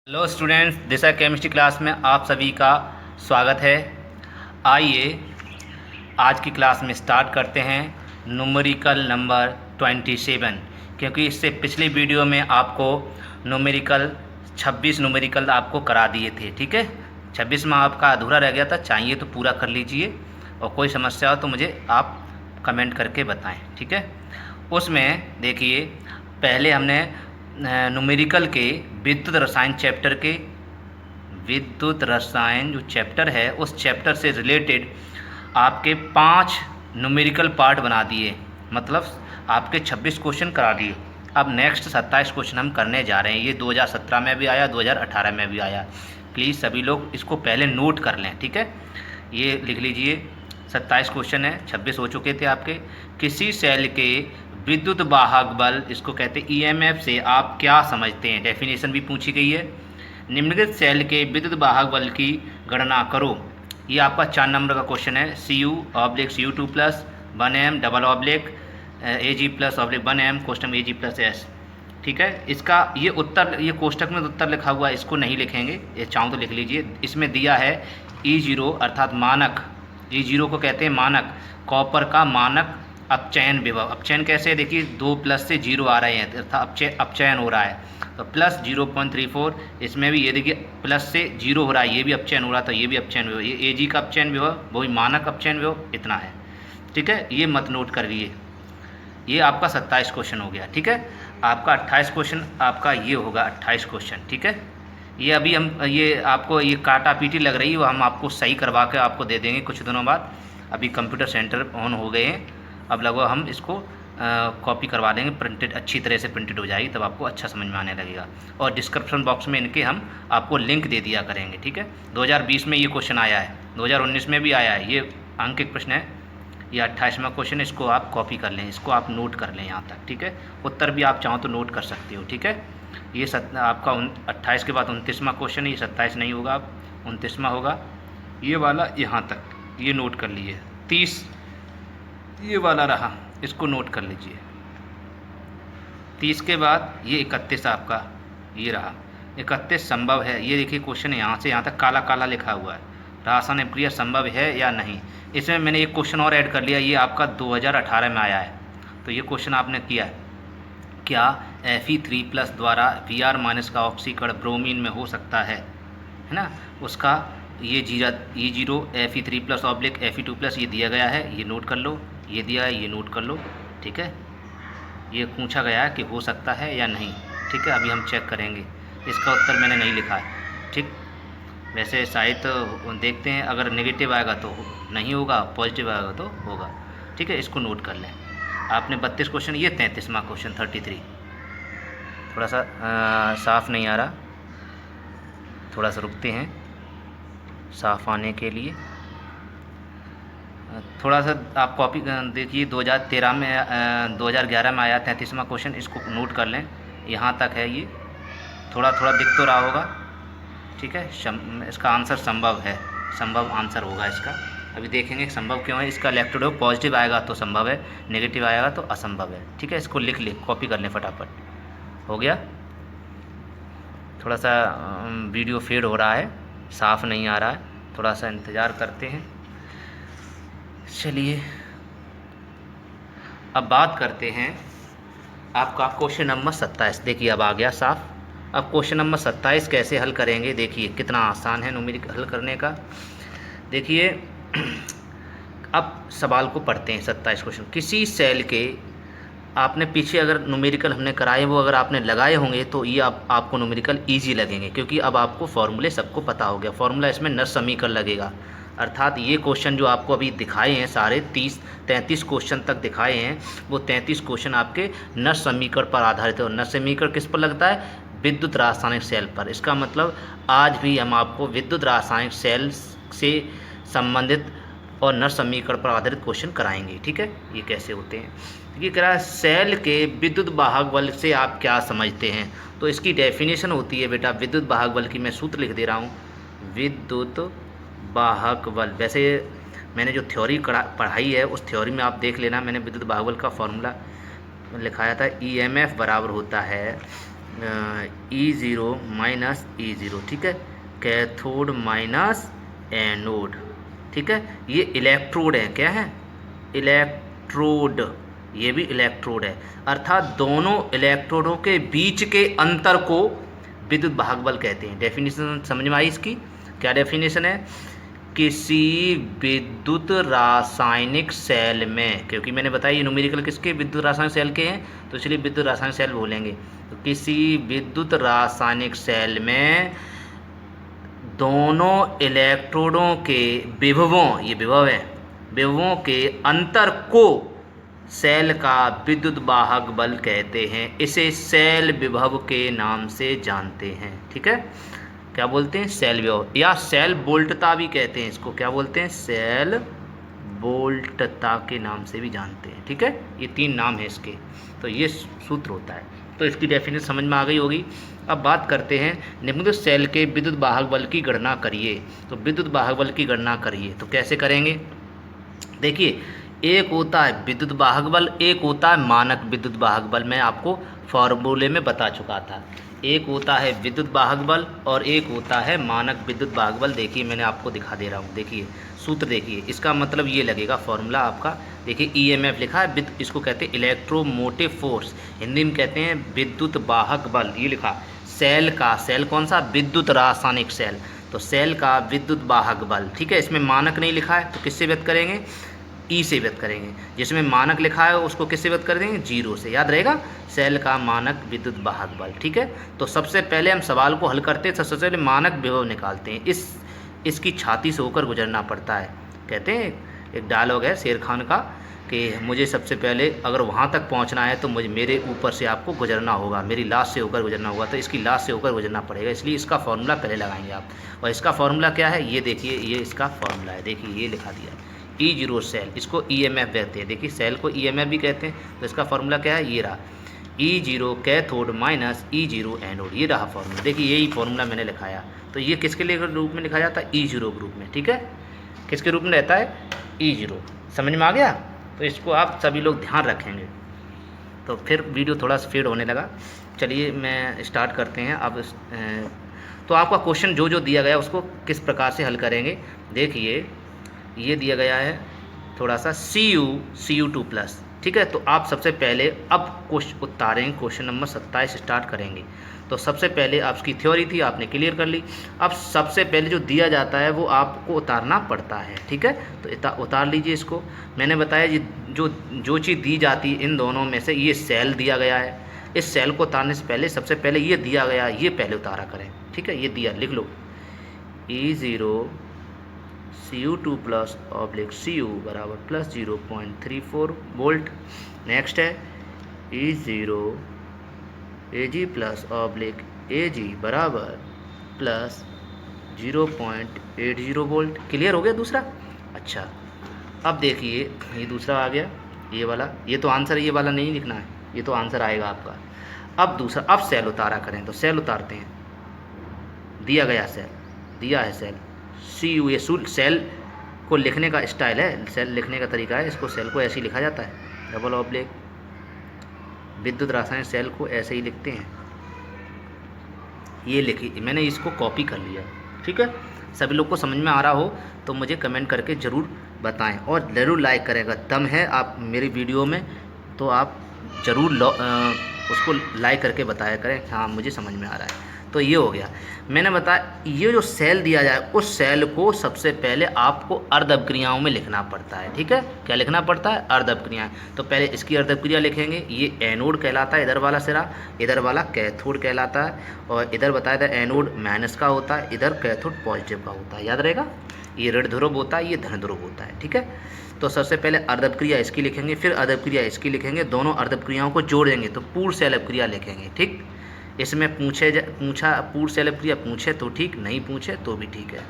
Hello students, दिशा chemistry class में आप सभी का स्वागत है। आइए आज की क्लास में स्टार्ट करते हैं न्यूमेरिकल नंबर 27, क्योंकि इससे पिछली वीडियो में आपको न्यूमेरिकल 26 न्यूमेरिकल आपको करा दिए थे। ठीक है, 26 में आपका अधूरा रह गया था, चाहिए तो पूरा कर लीजिए और कोई समस्या हो तो मुझे आप कमेंट करके बताएं। ठीक है, उसमें देखिए पहले हमने न्यूमेरिकल के विद्युत रसायन चैप्टर के विद्युत रसायन जो चैप्टर है उस चैप्टर से रिलेटेड आपके 5 न्यूमेरिकल पार्ट बना दिए, मतलब आपके 26 क्वेश्चन करा दिए। अब नेक्स्ट 27 क्वेश्चन हम करने जा रहे हैं। ये 2017 में भी आया, 2018 में भी आया। प्लीज़ सभी लोग इसको पहले नोट कर लें। ठीक है, ये लिख लीजिए। 27 क्वेश्चन है, 26 हो चुके थे आपके। किसी सेल के विद्युत वाहक बल, इसको कहते हैं ईएमएफ, से आप क्या समझते हैं? डेफिनेशन भी पूछी गई है। निम्नलिखित सेल के विद्युत वाहक बल की गणना करो। ये आपका 4 नंबर का क्वेश्चन है। CU/CU2 plus 1m double oblique AG plus oblique 1m कोष्टक AG plus S। ठीक है, इसका ये उत्तर, ये कोष्टक में उत्तर लिखा हुआ है, इसको नहीं लिखेंगे, ये चाहो तो लिख लीजिए। इसमें दिया है E0 अर्थात मानक, E0 को कहते हैं मानक, कॉपर का मानक अपचयन विभव। अपचयन कैसे है? देखिए 2 प्लस से 0 आ रहे हैं अर्थात अपचयन हो रहा है, तो प्लस 0.34। इसमें भी ये देखिए प्लस से 0 हो रहा है, ये भी अपचयन हो रहा था, ये भी अपचयन विभव। ये AG का अपचयन विभव, वही मानक अपचयन विभव इतना है। ठीक है, ये मत नोट कर लिए। ये आपका 27 क्वेश्चन हो गया। ठीक है, आपका 28 क्वेश्चन आपका ये होगा 28 क्वेश्चन। ठीक है, ये अभी हम ये आपको ये काटा पीटी लग रही है, वो हम आपको सही करवा के आपको दे देंगे कुछ दिनों बाद। अभी कंप्यूटर सेंटर ऑन हो गए हैं, अब लगभग हम इसको कॉपी करवा देंगे, प्रिंटेड अच्छी तरह से प्रिंटेड हो जाएगी, तब आपको अच्छा समझ में आने लगेगा। और डिस्क्रिप्शन बॉक्स में इनके हम आपको लिंक दे दिया करेंगे। ठीक है, 2020 में ये क्वेश्चन आया है, 2019 में भी आया है, ये अंकित प्रश्न है। ये 28वां क्वेश्चन, इसको आप कॉपी कर लें, इसको आप नोट कर लें यहाँ तक। ठीक है, उत्तर भी आप चाहो तो नोट कर सकते हो। ठीक है, ये आपका 28 के बाद 29वां क्वेश्चन है, ये 27 नहीं होगा, अब 29वां होगा। ये वाला यहाँ तक, ये नोट कर लीजिए। 30 ये वाला रहा, इसको नोट कर लीजिए। 30 के बाद ये 31 आपका ये रहा। 31 संभव है, ये देखिए क्वेश्चन यहाँ से यहाँ तक काला काला लिखा हुआ है, रासायनिक अभिक्रिया संभव है या नहीं। इसमें मैंने एक क्वेश्चन और ऐड कर लिया, ये आपका 2018 में आया है, तो ये क्वेश्चन आपने किया है, क्या Fe3+ द्वारा Br- का ऑक्सीकरण ब्रोमीन में हो सकता है ना। उसका ये 0 Fe3+ ऑब्लिक Fe2+ ये दिया गया है, ये नोट कर लो। ये दिया है, ये नोट कर लो। ठीक है, ये पूछा गया है कि हो सकता है या नहीं। ठीक है, अभी हम चेक करेंगे, इसका उत्तर मैंने नहीं लिखा है। ठीक, वैसे शायद तो देखते हैं, अगर नेगेटिव आएगा तो नहीं होगा, पॉजिटिव आएगा तो होगा। ठीक है, इसको नोट कर लें। आपने 32 क्वेश्चन, ये 33वां क्वेश्चन 33, थोड़ा सा साफ़ नहीं आ रहा, थोड़ा सा रुकते हैं साफ़ आने के लिए। थोड़ा सा आप कॉपी देखिए, 2013 में 2011 में आया 33वां क्वेश्चन, इसको नोट कर लें। यहाँ तक है, ये थोड़ा थोड़ा दिख तो रहा होगा। ठीक है, इसका आंसर संभव है, संभव आंसर होगा इसका। अभी देखेंगे संभव क्यों है। इसका इलेक्ट्रोड पॉजिटिव आएगा तो संभव है, नेगेटिव आएगा तो असंभव है। ठीक है, इसको लिख लें, कॉपी कर लें फटाफट। हो गया। थोड़ा सा वीडियो फेड हो रहा है, साफ़ नहीं आ रहा है, थोड़ा सा इंतज़ार करते हैं। चलिए अब बात करते हैं आपका क्वेश्चन नंबर 27। देखिए अब आ गया साफ। अब क्वेश्चन नंबर 27 कैसे हल करेंगे, देखिए कितना आसान है न्यूमेरिकल हल करने का। देखिए अब सवाल को पढ़ते हैं। 27 क्वेश्चन, किसी सेल के, आपने पीछे अगर न्यूमेरिकल हमने कराए वो अगर आपने लगाए होंगे तो ये आपको न्यूमेरिकल ईजी लगेंगे, क्योंकि अब आपको फॉर्मूले सबको पता हो गया। फॉर्मूला इसमें नर समीकरण लगेगा, अर्थात ये क्वेश्चन जो आपको अभी दिखाए हैं सारे 33 क्वेश्चन तक दिखाए हैं, वो 33 क्वेश्चन आपके नर समीकरण पर आधारित है। और नर समीकरण किस पर लगता है? विद्युत रासायनिक सेल पर। इसका मतलब आज भी हम आपको विद्युत रासायनिक सेल से संबंधित और नर समीकरण पर आधारित क्वेश्चन कराएंगे। ठीक है, ये कैसे होते हैं। ये कह रहा है सेल के विद्युत वाहक बल से आप क्या समझते हैं, तो इसकी डेफिनेशन होती है बेटा विद्युत वाहक बल की, मैं सूत्र लिख दे रहा हूँ, विद्युत वाहक बल। वैसे मैंने जो थ्योरी पढ़ाई है उस थ्योरी में आप देख लेना, मैंने विद्युत वाहक बल का फॉर्मूला लिखाया था। EMF बराबर होता है E0 माइनस E0, ठीक है, कैथोड माइनस एनोड, ठीक है। ये इलेक्ट्रोड है, क्या है, इलेक्ट्रोड, ये भी इलेक्ट्रोड है, अर्थात दोनों इलेक्ट्रोडों के बीच के अंतर को विद्युत वाहक बल कहते हैं। डेफिनेशन समझ में आई इसकी? क्या डेफिनेशन है? किसी विद्युत रासायनिक सेल में, क्योंकि मैंने बताया ये न्यूमेरिकल किसके, विद्युत रासायनिक सेल के हैं, तो इसलिए विद्युत रासायनिक सेल बोलेंगे। तो किसी विद्युत रासायनिक सेल में दोनों इलेक्ट्रोडों के विभवों, ये विभव है, विभवों के अंतर को सेल का विद्युत वाहक बल कहते हैं। इसे सेल विभव के नाम से जानते हैं, ठीक है। क्या बोलते हैं? सेल विभव, या सेल वोल्टता भी कहते हैं इसको। क्या बोलते हैं? सेल वोल्टता के नाम से भी जानते हैं, ठीक है। ये 3 नाम है इसके, तो ये सूत्र होता है। तो इसकी डेफिनेशन समझ में आ गई होगी। अब बात करते हैं निम्नलिखित सेल के विद्युत वाहक बल की गणना करिए। तो विद्युत वाहक बल की गणना करिए, तो कैसे करेंगे? देखिए, एक होता है विद्युत वाहक बल, एक होता है मानक विद्युत वाहक बल। मैं आपको फॉर्मूले में बता चुका था। एक होता है विद्युत वाहक बल और एक होता है मानक विद्युत वाहक बल। देखिए, मैंने आपको दिखा दे रहा हूँ, देखिए सूत्र देखिए, इसका मतलब ये लगेगा फॉर्मूला आपका। देखिए EMF लिखा है, इसको कहते हैं इलेक्ट्रोमोटिव फोर्स, हिंदी में कहते हैं विद्युत वाहक बल। ये लिखा सेल का, सेल कौन सा? विद्युत रासायनिक सेल, तो सेल का विद्युत वाहक बल, ठीक है। इसमें मानक नहीं लिखा है तो किससे व्यक्त करेंगे? ई से व्यक्त करेंगे। जिसमें मानक लिखा है उसको किससे व्यक्त कर देंगे? 0 से। याद रहेगा, सेल का मानक विद्युत वाहक बल, ठीक है। तो सबसे पहले हम सवाल को हल करते हैं, सबसे पहले मानक विभव निकालते हैं। इसकी छाती से होकर गुजरना पड़ता है। कहते हैं, एक डायलॉग है शेर खान का कि मुझे सबसे पहले अगर वहाँ तक पहुँचना है तो मुझे मेरे ऊपर से आपको गुजरना होगा, मेरी लाश से होकर गुजरना होगा, तो इसकी लाश से होकर गुजरना पड़ेगा, इसलिए इसका फॉर्मूला पहले लगाएंगे आप। और इसका फॉर्मूला क्या है? ये देखिए, ये इसका फॉर्मूला है, देखिए ये लिखा दिया है E0 सेल, इसको EMF कहते हैं। देखिए, सेल को EMF भी कहते हैं, तो इसका फॉर्मूला क्या है? ये रहा E0 cathode minus E0 anode, ये रहा फॉर्मूला। देखिए, यही फॉर्मूला मैंने लिखाया। तो ये किसके लिए रूप में लिखा जाता है? E0 ग्रुप में, ठीक है। किसके रूप में रहता है? E0। समझ में आ गया? तो इसको आप सभी लोग ध्यान रखेंगे। तो फिर वीडियो थोड़ा सा फेड होने लगा। चलिए मैं स्टार्ट करते हैं अब। तो आपका क्वेश्चन जो जो दिया गया उसको किस प्रकार से हल करेंगे? देखिए, ये दिया गया है थोड़ा सा Cu2+, ठीक है। तो आप सबसे पहले अब क्वेश्चन उतारेंगे, क्वेश्चन नंबर 27 स्टार्ट करेंगे। तो सबसे पहले आपकी थ्योरी थी, आपने क्लियर कर ली। अब सबसे पहले जो दिया जाता है वो आपको उतारना पड़ता है, ठीक है। तो उतार लीजिए इसको। मैंने बताया जी, जो चीज़ दी जाती है इन दोनों में से, ये सेल दिया गया है, इस सेल को उतारने से पहले सबसे पहले ये दिया गया, ये पहले उतारा करें, ठीक है। ये दिया, लिख लो E0 Cu2+ Cu बराबर प्लस 0.34 वोल्ट। नेक्स्ट है E0 Ag+ Ag बराबर प्लस 0.80 वोल्ट। क्लियर हो गया दूसरा? अच्छा, अब देखिए ये दूसरा आ गया, ये वाला। ये तो आंसर, ये वाला नहीं लिखना है, ये तो आंसर आएगा आपका। अब दूसरा, अब सेल उतारा करें। तो सेल उतारते हैं, दिया गया सेल, दिया है सेल Cu, ये सेल को लिखने का स्टाइल है, सेल लिखने का तरीका है। इसको सेल को ऐसे ही लिखा जाता है, डबल ऑब्लिक। विद्युत रासायनिक सेल को ऐसे ही लिखते हैं। ये लिखी, मैंने इसको कॉपी कर लिया, ठीक है। सभी लोग को समझ में आ रहा हो तो मुझे कमेंट करके ज़रूर बताएं और ज़रूर लाइक करेगा। दम है आप मेरी वीडियो में तो आप ज़रूर उसको लाइक करके बताया करें, हाँ मुझे समझ में आ रहा है। तो ये हो गया, मैंने बताया। ये जो सेल दिया जाए उस सेल को सबसे पहले आपको अर्ध अपक्रियाओं में लिखना पड़ता है, ठीक है। क्या लिखना पड़ता है? अर्ध अपक्रियाएं। तो पहले इसकी अर्ध अपक्रिया लिखेंगे। ये एनोड कहलाता है, इधर वाला सिरा, इधर वाला कैथोड कहलाता है। और इधर बताया था एनोड माइनस का होता है, इधर कैथोड पॉजिटिव का होता है, याद रहेगा। ये ऋण ध्रुव होता है, ये धन ध्रुव होता है, ठीक है। तो सबसे पहले अर्ध अपक्रिया इसकी लिखेंगे, फिर अर्ध अपक्रिया इसकी लिखेंगे, दोनों अर्ध अपक्रियाओं को जोड़ देंगे तो पूर्ण सेल अपक्रिया लिखेंगे, ठीक। इसमें पूछा पूर्ण सेल अपक्रिया पूछे तो ठीक, नहीं पूछे तो भी ठीक है,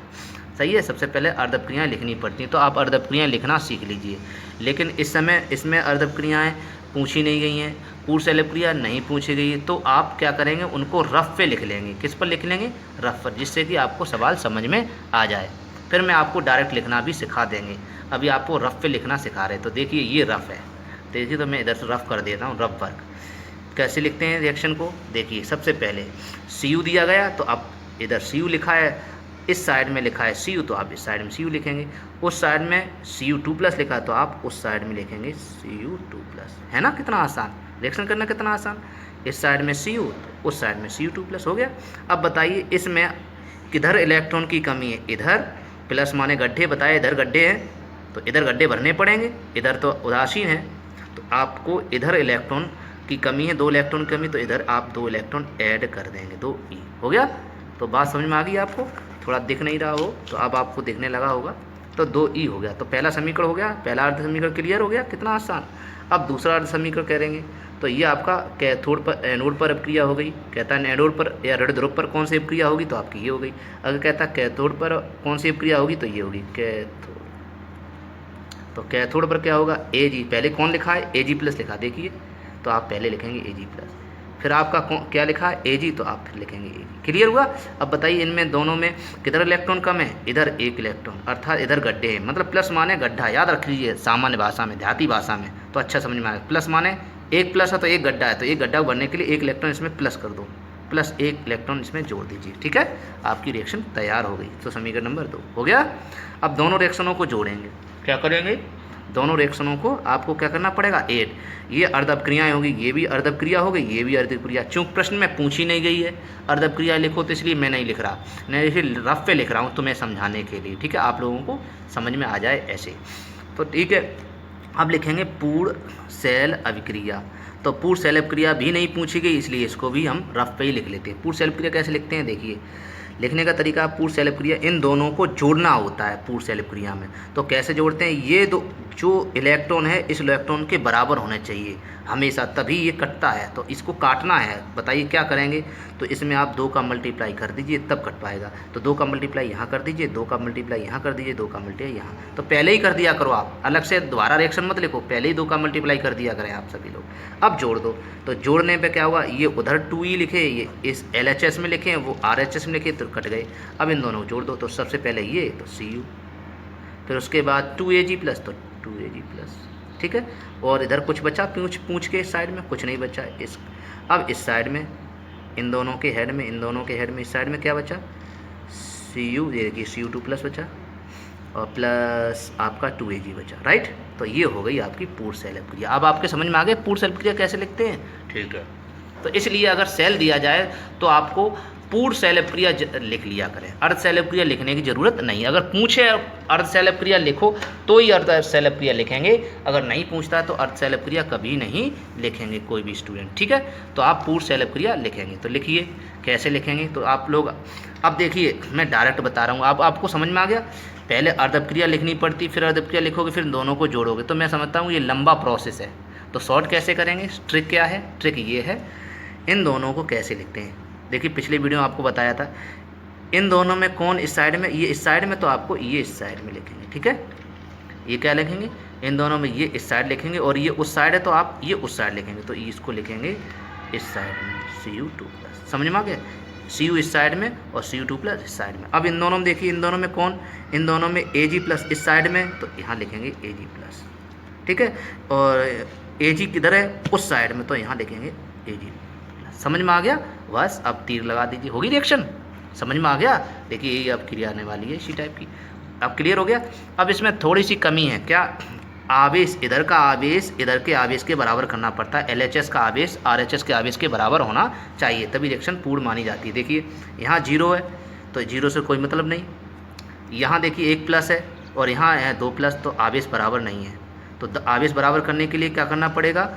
सही है। सबसे पहले अर्ध अपक्रियाएँ लिखनी पड़ती हैं, तो आप अर्ध अपक्रियाएँ लिखना सीख लीजिए। लेकिन इस समय इसमें अर्ध अपक्रियाएँ पूछी नहीं गई हैं, पूर्ण सेल अपक्रिया नहीं पूछी गई है, तो आप क्या करेंगे? उनको रफ पे लिख लेंगे। किस पर लिख लेंगे? रफ पर, जिससे कि आपको सवाल समझ में आ जाए। फिर मैं आपको डायरेक्ट लिखना भी सिखा देंगे, अभी आपको रफ पे लिखना सिखा रहे। तो देखिए ये रफ है, देखिए तो मैं इधर से रफ कर देता हूँ, रफ वर्क। कैसे लिखते हैं रिएक्शन को, देखिए सबसे पहले Cu दिया गया तो आप इधर Cu लिखा है, इस साइड में लिखा है Cu तो आप इस साइड में Cu लिखेंगे, उस साइड में Cu2+ लिखा है तो आप उस साइड में लिखेंगे Cu2+, है ना। कितना आसान रिएक्शन करना, कितना आसान। इस साइड में Cu तो उस साइड में Cu2+ हो गया। अब बताइए इसमें किधर इलेक्ट्रॉन की कमी है, इधर प्लस माने गड्ढे, बताए इधर गड्ढे हैं तो इधर गड्ढे भरने पड़ेंगे, इधर तो उदासीन है तो आपको इधर इलेक्ट्रॉन की कमी है, 2 इलेक्ट्रॉन की कमी, तो इधर आप 2 इलेक्ट्रॉन ऐड कर देंगे, 2E हो गया। तो बात समझ में आ गई आपको, थोड़ा दिख नहीं रहा हो तो अब आपको दिखने लगा होगा, तो 2E हो गया। तो पहला समीकरण हो गया, पहला अर्ध समीकरण क्लियर हो गया, कितना आसान। अब दूसरा अर्ध समीकरण करेंगे तो ये आपका कैथोड पर एनोड पर अभिक्रिया हो गई, कहता है एनोड पर या ऋण ध्रुव पर कौन सी अभिक्रिया होगी तो आपकी ये हो गई। अगर कहता है कैथोड पर कौन सी अभिक्रिया होगी तो ये होगी कैथोड, तो कैथोड पर क्या होगा Ag, पहले कौन लिखा है Ag+ लिखा, देखिए तो आप पहले लिखेंगे Ag+, फिर आपका क्या लिखा है Ag तो आप फिर लिखेंगे Ag। क्लियर हुआ। अब बताइए इनमें दोनों में किधर इलेक्ट्रॉन कम है, इधर 1 इलेक्ट्रॉन, अर्थात इधर गड्ढे हैं, मतलब प्लस माने गड्ढा, याद रख लीजिए सामान्य भाषा में, देहाती भाषा में तो अच्छा समझ में आएगा। प्लस माने 1+ है तो 1 गड्ढा है, तो 1 गड्ढा भरने के लिए 1 इलेक्ट्रॉन इसमें प्लस कर दो, प्लस 1 इलेक्ट्रॉन इसमें जोड़ दीजिए, ठीक है, आपकी रिएक्शन तैयार हो गई। तो समीकरण नंबर 2 हो गया। अब दोनों रिएक्शनों को जोड़ेंगे, क्या करेंगे, दोनों रिएक्शनों को आपको क्या करना पड़ेगा, ऐड। ये अर्ध अपक्रियाएँ होगी, ये भी अर्ध अपक्रिया हो गई, ये भी अर्ध अपक्रिया। चूँकि प्रश्न में पूछी नहीं गई है अर्ध अपक्रिया लिखो तो इसलिए मैं नहीं लिख रहा, मैं इसे रफ पे लिख रहा हूँ तुम्हें समझाने के लिए, ठीक है, आप लोगों को समझ में आ जाए ऐसे। तो ठीक है, अब लिखेंगे पूर्ण सेल अभिक्रिया। तो पूर्ण सेल अभिक्रिया भी नहीं पूछी गई इसलिए इसको भी हम रफ पे ही लिख लेते हैं। पूर्ण सेल अभिक्रिया कैसे लिखते हैं, देखिए लिखने का तरीका, पूर्ण सेल अभिक्रिया इन दोनों को जोड़ना होता है पूर्ण सेल अभिक्रिया में। तो कैसे जोड़ते हैं, ये दो जो इलेक्ट्रॉन है इस इलेक्ट्रॉन के बराबर होने चाहिए हमेशा, तभी ये कटता है। तो इसको काटना है, बताइए क्या करेंगे, तो इसमें आप 2 का मल्टीप्लाई कर दीजिए तब कट पाएगा। तो 2 का मल्टीप्लाई यहाँ कर दीजिए, 2 का मल्टीप्लाई यहाँ कर दीजिए, 2 का मल्टीप्लाई यहाँ, तो पहले ही कर दिया करो आप, अलग से दोबारा रिएक्शन मत लिखो, पहले ही 2 का मल्टीप्लाई कर दिया करें आप सभी लोग। अब जोड़ दो, तो जोड़ने पे क्या हुआ, ये उधर 2E लिखे, ये इस LHS में लिखे, वो RHS में लिखे, तो कट गए। अब इन दोनों को जोड़ दो, तो सबसे पहले ये तो Cu, फिर उसके बाद 2Ag+ तो 2Ag+, ठीक है। और इधर कुछ बचा पूछ के इस साइड में कुछ नहीं बचा इस। अब इस साइड में इन दोनों के हेड में, इन दोनों के हेड में इस साइड में क्या बचा, Cu, ये देखिए Cu2+ बचा और प्लस आपका 2Ag बचा, राइट। तो ये हो गई आपकी पूर्ण सेल अभिक्रिया। अब आपके समझ में आ गए पूर्ण सेल अभिक्रिया कैसे लिखते हैं, ठीक है। तो इसलिए अगर सेल दिया जाए तो आपको पूर्ण सेल अभिक्रिया लिख लिया करें, अर्ध सेल अभिक्रिया लिखने की ज़रूरत नहीं। अगर पूछे अर्ध सेल अभिक्रिया लिखो तो ही अर्ध सेल अभिक्रिया लिखेंगे, अगर नहीं पूछता है तो अर्ध सेल अभिक्रिया कभी नहीं लिखेंगे कोई भी स्टूडेंट, ठीक है। तो आप पूर्ण सेल अभिक्रिया लिखेंगे, तो लिखिए कैसे लिखेंगे। तो आप लोग अब देखिए मैं डायरेक्ट बता रहा हूँ, अब आपको समझ में आ गया। पहले अर्ध अभिक्रिया लिखनी पड़ती, फिर अर्ध अभिक्रिया लिखोगे, फिर दोनों को जोड़ोगे, तो मैं समझता हूँ ये लंबा प्रोसेस है। तो शॉर्ट कैसे करेंगे, ट्रिक क्या है, ट्रिक ये है, इन दोनों को कैसे लिखते हैं, देखिए पिछले वीडियो में आपको बताया था, इन दोनों में कौन इस साइड में, ये इस साइड में, तो आपको ये इस साइड में लिखेंगे, ठीक है। ये क्या लिखेंगे, इन दोनों में ये इस साइड लिखेंगे, और ये उस साइड है तो आप ये उस साइड लिखेंगे, तो इसको लिखेंगे इस साइड में Cu2+, समझ में आ गया। Cu इस साइड में और Cu2+ इस साइड में। अब इन दोनों में देखिए, इन दोनों में कौन, इन दोनों में Ag+ इस साइड में, तो यहाँ लिखेंगे Ag+, ठीक है। और Ag किधर है, उस साइड में, तो यहाँ लिखेंगे Ag+। समझ में आ गया, बस अब तीर लगा दीजिए, होगी रिएक्शन, समझ में आ गया। देखिए ये अब क्रिया आने वाली है इसी टाइप की, अब क्लियर हो गया। अब इसमें थोड़ी सी कमी है, क्या, आवेश, इधर का आवेश इधर के आवेश के बराबर करना पड़ता है, LHS का आवेश RHS के आवेश के बराबर होना चाहिए, तभी रिएक्शन पूर्ण मानी जाती है। देखिए यहाँ 0 है तो 0 से कोई मतलब नहीं, यहाँ देखिए 1+ है और यहाँ है 2+, तो आवेश बराबर नहीं है। तो आवेश बराबर करने के लिए क्या करना पड़ेगा,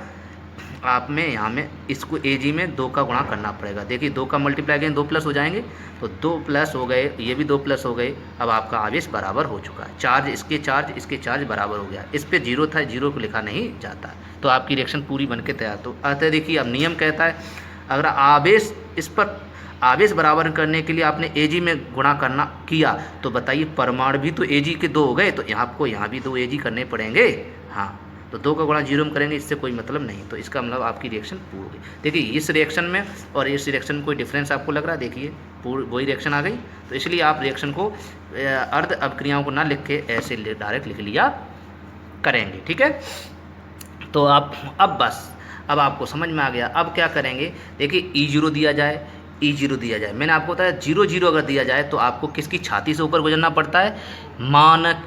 आप में यहाँ में इसको Ag में 2 का गुणा करना पड़ेगा। देखिए 2 का मल्टीप्लाई करेंगे 2+ हो जाएंगे, तो 2+ हो गए, ये भी 2+ हो गए। अब आपका आवेश बराबर हो चुका है, चार्ज इसके चार्ज बराबर हो गया। इस पे 0 था, 0 को लिखा नहीं जाता, तो आपकी रिएक्शन पूरी बन के तैयार। तो अतः देखिए अब नियम कहता है, अगर आवेश इस पर आवेश बराबर करने के लिए आपने Ag में गुणा करना किया, तो बताइए परमाणु भी तो Ag के 2 हो गए, तो आपको यहाँ भी 2 Ag करने पड़ेंगे। हाँ, तो 2 का गुणा 0 में करेंगे, इससे कोई मतलब नहीं, तो इसका मतलब आपकी रिएक्शन पूरी हो गई। देखिए इस रिएक्शन में और इस रिएक्शन में कोई डिफरेंस आपको लग रहा है, देखिए पूरी वही रिएक्शन आ गई। तो इसलिए आप रिएक्शन को अर्ध अभिक्रियाओं को ना लिख के ऐसे डायरेक्ट लिख लिया करेंगे, ठीक है। तो आप अब बस अब आपको समझ में आ गया। अब क्या करेंगे, देखिए E0 दिया जाए, E0 दिया जाए, मैंने आपको बताया 0 0 अगर दिया जाए तो आपको किसकी छाती से ऊपर गुजरना पड़ता है, मानक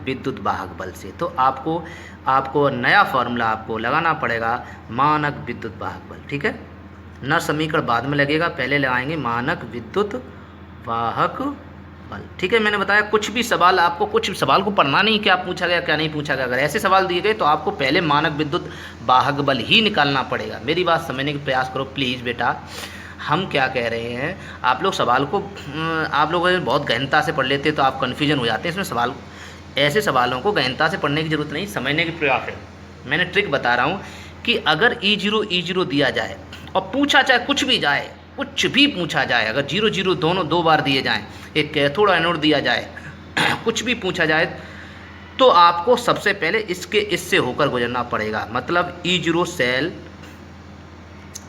विद्युत वाहक बल से। तो आपको नया फॉर्मूला आपको लगाना पड़ेगा, मानक विद्युत वाहक बल, ठीक है। न समीकरण बाद में लगेगा, पहले लगाएंगे मानक विद्युत वाहक बल, ठीक है। मैंने बताया कुछ भी सवाल, आपको कुछ सवाल को पढ़ना नहीं क्या पूछा गया क्या नहीं पूछा गया। अगर ऐसे सवाल दिए गए तो आपको पहले मानक विद्युत वाहक बल ही निकालना पड़ेगा। मेरी बात समझने का प्रयास करो प्लीज़ बेटा। हम क्या कह रहे हैं, आप लोग सवाल को आप लोग बहुत गहनता से पढ़ लेते तो आप कन्फ्यूजन हो जाते हैं इसमें। सवाल, ऐसे सवालों को गहनता से पढ़ने की ज़रूरत नहीं, समझने की प्रयास है। मैंने ट्रिक बता रहा हूँ कि अगर E0 दिया जाए और पूछा चाहे कुछ भी जाए, कुछ भी पूछा जाए, अगर 0 0 दोनों 2 बार दिए जाएं, एक कैथोड एनोड दिया जाए, कुछ भी पूछा जाए, तो आपको सबसे पहले इससे होकर गुजरना पड़ेगा। मतलब E0 सेल,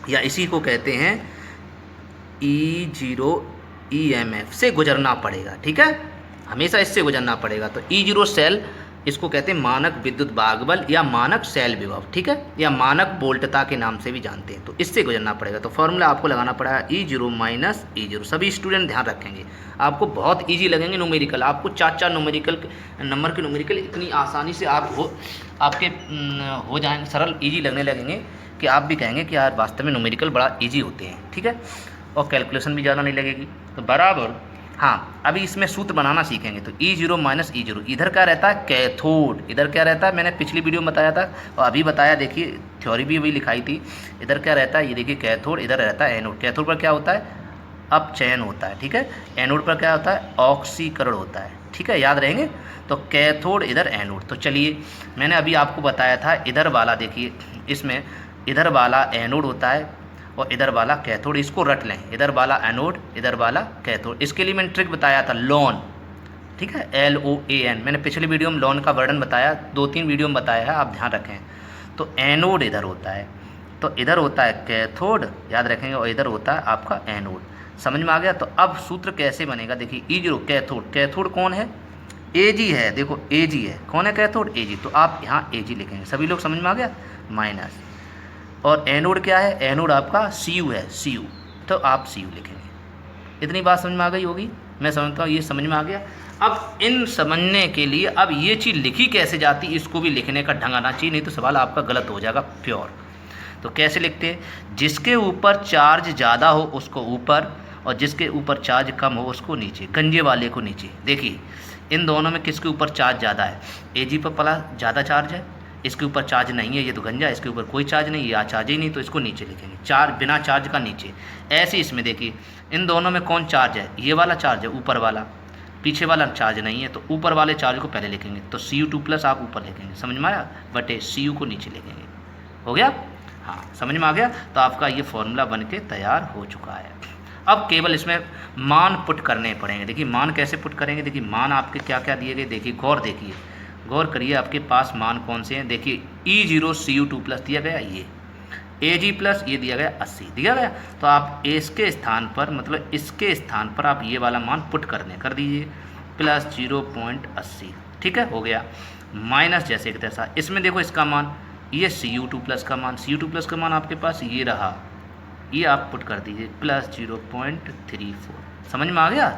या इसी को कहते हैं E0 EMF से गुजरना पड़ेगा, ठीक है। हमेशा इससे गुजरना पड़ेगा। तो E0 सेल, इसको कहते हैं मानक विद्युत वाहक बल या मानक सेल विभव, ठीक है, या मानक वोल्टता के नाम से भी जानते हैं। तो इससे गुजरना पड़ेगा। तो फॉर्मूला आपको लगाना पड़ेगा E0 माइनस E0। सभी स्टूडेंट ध्यान रखेंगे, आपको बहुत इजी लगेंगे न्यूमेरिकल। आपको 4 न्यूमेरिकल नंबर के न्यूमेरिकल इतनी आसानी से आपके हो जाएंगे, सरल इजी लगने लगेंगे कि आप भी कहेंगे कि यार वास्तव में न्यूमेरिकल बड़ा ईजी होते हैं, ठीक है। और कैलकुलेशन भी ज़्यादा नहीं लगेगी। तो बराबर, हाँ, अभी इसमें सूत्र बनाना सीखेंगे। तो E0 माइनस E0, इधर क्या रहता है कैथोड, इधर क्या रहता है, मैंने पिछली वीडियो में बताया था और अभी बताया, देखिए थ्योरी भी वही लिखाई थी। इधर क्या रहता है, ये देखिए कैथोड, इधर रहता है एनोड। कैथोड पर क्या होता है, अपचयन होता है, ठीक है। एनोड पर क्या होता है, ऑक्सीकरण होता है, ठीक है, याद रहेंगे। तो कैथोड, इधर एनोड। तो चलिए, मैंने अभी आपको बताया था इधर वाला, देखिए इसमें इधर वाला एनोड होता है और इधर वाला कैथोड, इसको रट लें, इधर वाला एनोड, इधर वाला कैथोड। इसके लिए मैंने ट्रिक बताया था, लॉन, ठीक है, LOAN। मैंने पिछली वीडियो में लॉन का वर्णन बताया, 2-3 वीडियो में बताया है, आप ध्यान रखें। तो एनोड इधर होता है, तो इधर होता है कैथोड, याद रखेंगे, और इधर होता है आपका एनोड। समझ में आ गया। तो अब सूत्र कैसे बनेगा, देखिए E0 कैथोड, कैथोड कौन है, Ag है, देखो Ag है, कौन है कैथोड, Ag। तो आप यहाँ Ag लिखेंगे, सभी लोग समझ में आ गया, माइनस। और एनोड क्या है, एनोड आपका Cu है, Cu, तो आप Cu लिखेंगे। इतनी बात समझ में आ गई होगी, मैं समझता हूँ ये समझ में आ गया। अब इन समझने के लिए अब ये चीज़ लिखी कैसे जाती, इसको भी लिखने का ढंग आना चाहिए, नहीं तो सवाल आपका गलत हो जाएगा प्योर। तो कैसे लिखते हैं, जिसके ऊपर चार्ज ज़्यादा हो उसको ऊपर, और जिसके ऊपर चार्ज कम हो उसको नीचे, गंजे वाले को नीचे। देखिए इन दोनों में किसके ऊपर चार्ज ज़्यादा है, Ag पर पला ज़्यादा चार्ज है, इसके ऊपर चार्ज नहीं है, ये तो गंजा, इसके ऊपर कोई चार्ज नहीं, या चार्ज ही नहीं, तो इसको नीचे लिखेंगे, चार्ज बिना चार्ज का नीचे। ऐसे इसमें देखिए इन दोनों में कौन चार्ज है, ये वाला चार्ज है, ऊपर वाला, पीछे वाला चार्ज नहीं है, तो ऊपर वाले चार्ज को पहले लिखेंगे। तो Cu2+ आप ऊपर लिखेंगे, समझ में आया, बटे Cu को नीचे लिखेंगे। हो गया, हाँ समझ में आ गया। तो आपका ये फॉर्मूला बन के तैयार हो चुका है। अब केवल इसमें मान पुट करने पड़ेंगे। देखिए मान कैसे पुट करेंगे, देखिए मान आपके क्या क्या दिए गए, देखिए गौर करिए आपके पास मान कौन से हैं। देखिए E0 Cu2+ दिया गया, ये Ag+ ये दिया गया 80 दिया गया। तो आप इसके स्थान पर, मतलब इसके स्थान पर आप ये वाला मान पुट कर दीजिए, प्लस 0.80, ठीक है, हो गया। माइनस जैसे कि तैसा, इसमें देखो इसका मान, ये Cu2+ का मान, Cu2+ का मान आपके पास ये रहा, ये आप पुट कर दीजिए, प्लस 0.34। समझ में आ गया,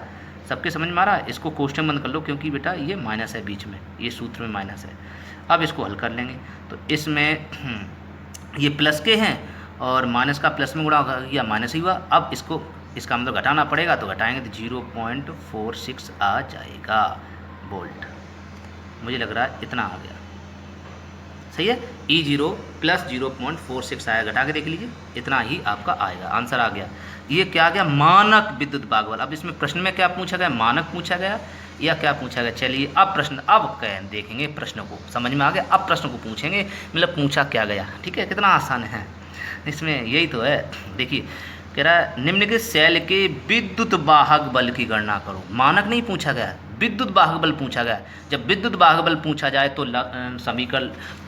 सबके समझ में आ रहा है। इसको क्वेश्चन बंद कर लो, क्योंकि बेटा ये माइनस है बीच में, ये सूत्र में माइनस है। अब इसको हल कर लेंगे, तो इसमें ये प्लस के हैं और माइनस का प्लस में गुणा या माइनस ही हुआ। अब इसका मतलब घटाना पड़ेगा, तो घटाएंगे तो 0.46 आ जाएगा वोल्ट। मुझे लग रहा है इतना आ गया, सही है। E0 प्लस 0.46 आया, घटा के देख लीजिए, इतना ही आपका आएगा, आंसर आ गया। ये क्या गया, मानक विद्युत वाहक बल। अब इसमें प्रश्न में क्या पूछा गया, मानक पूछा गया या क्या पूछा गया। चलिए अब प्रश्न, अब देखेंगे प्रश्न को, समझ में आ गया। अब प्रश्न को पूछेंगे, मतलब पूछा क्या गया, ठीक है, कितना आसान है इसमें, यही तो है। देखिए कह रहा है निम्नलिखित सेल के विद्युत वाहक बल की गणना करो। मानक नहीं पूछा गया, विद्युत वाहक बल पूछा गया। जब विद्युत वाहक बल पूछा जाए तो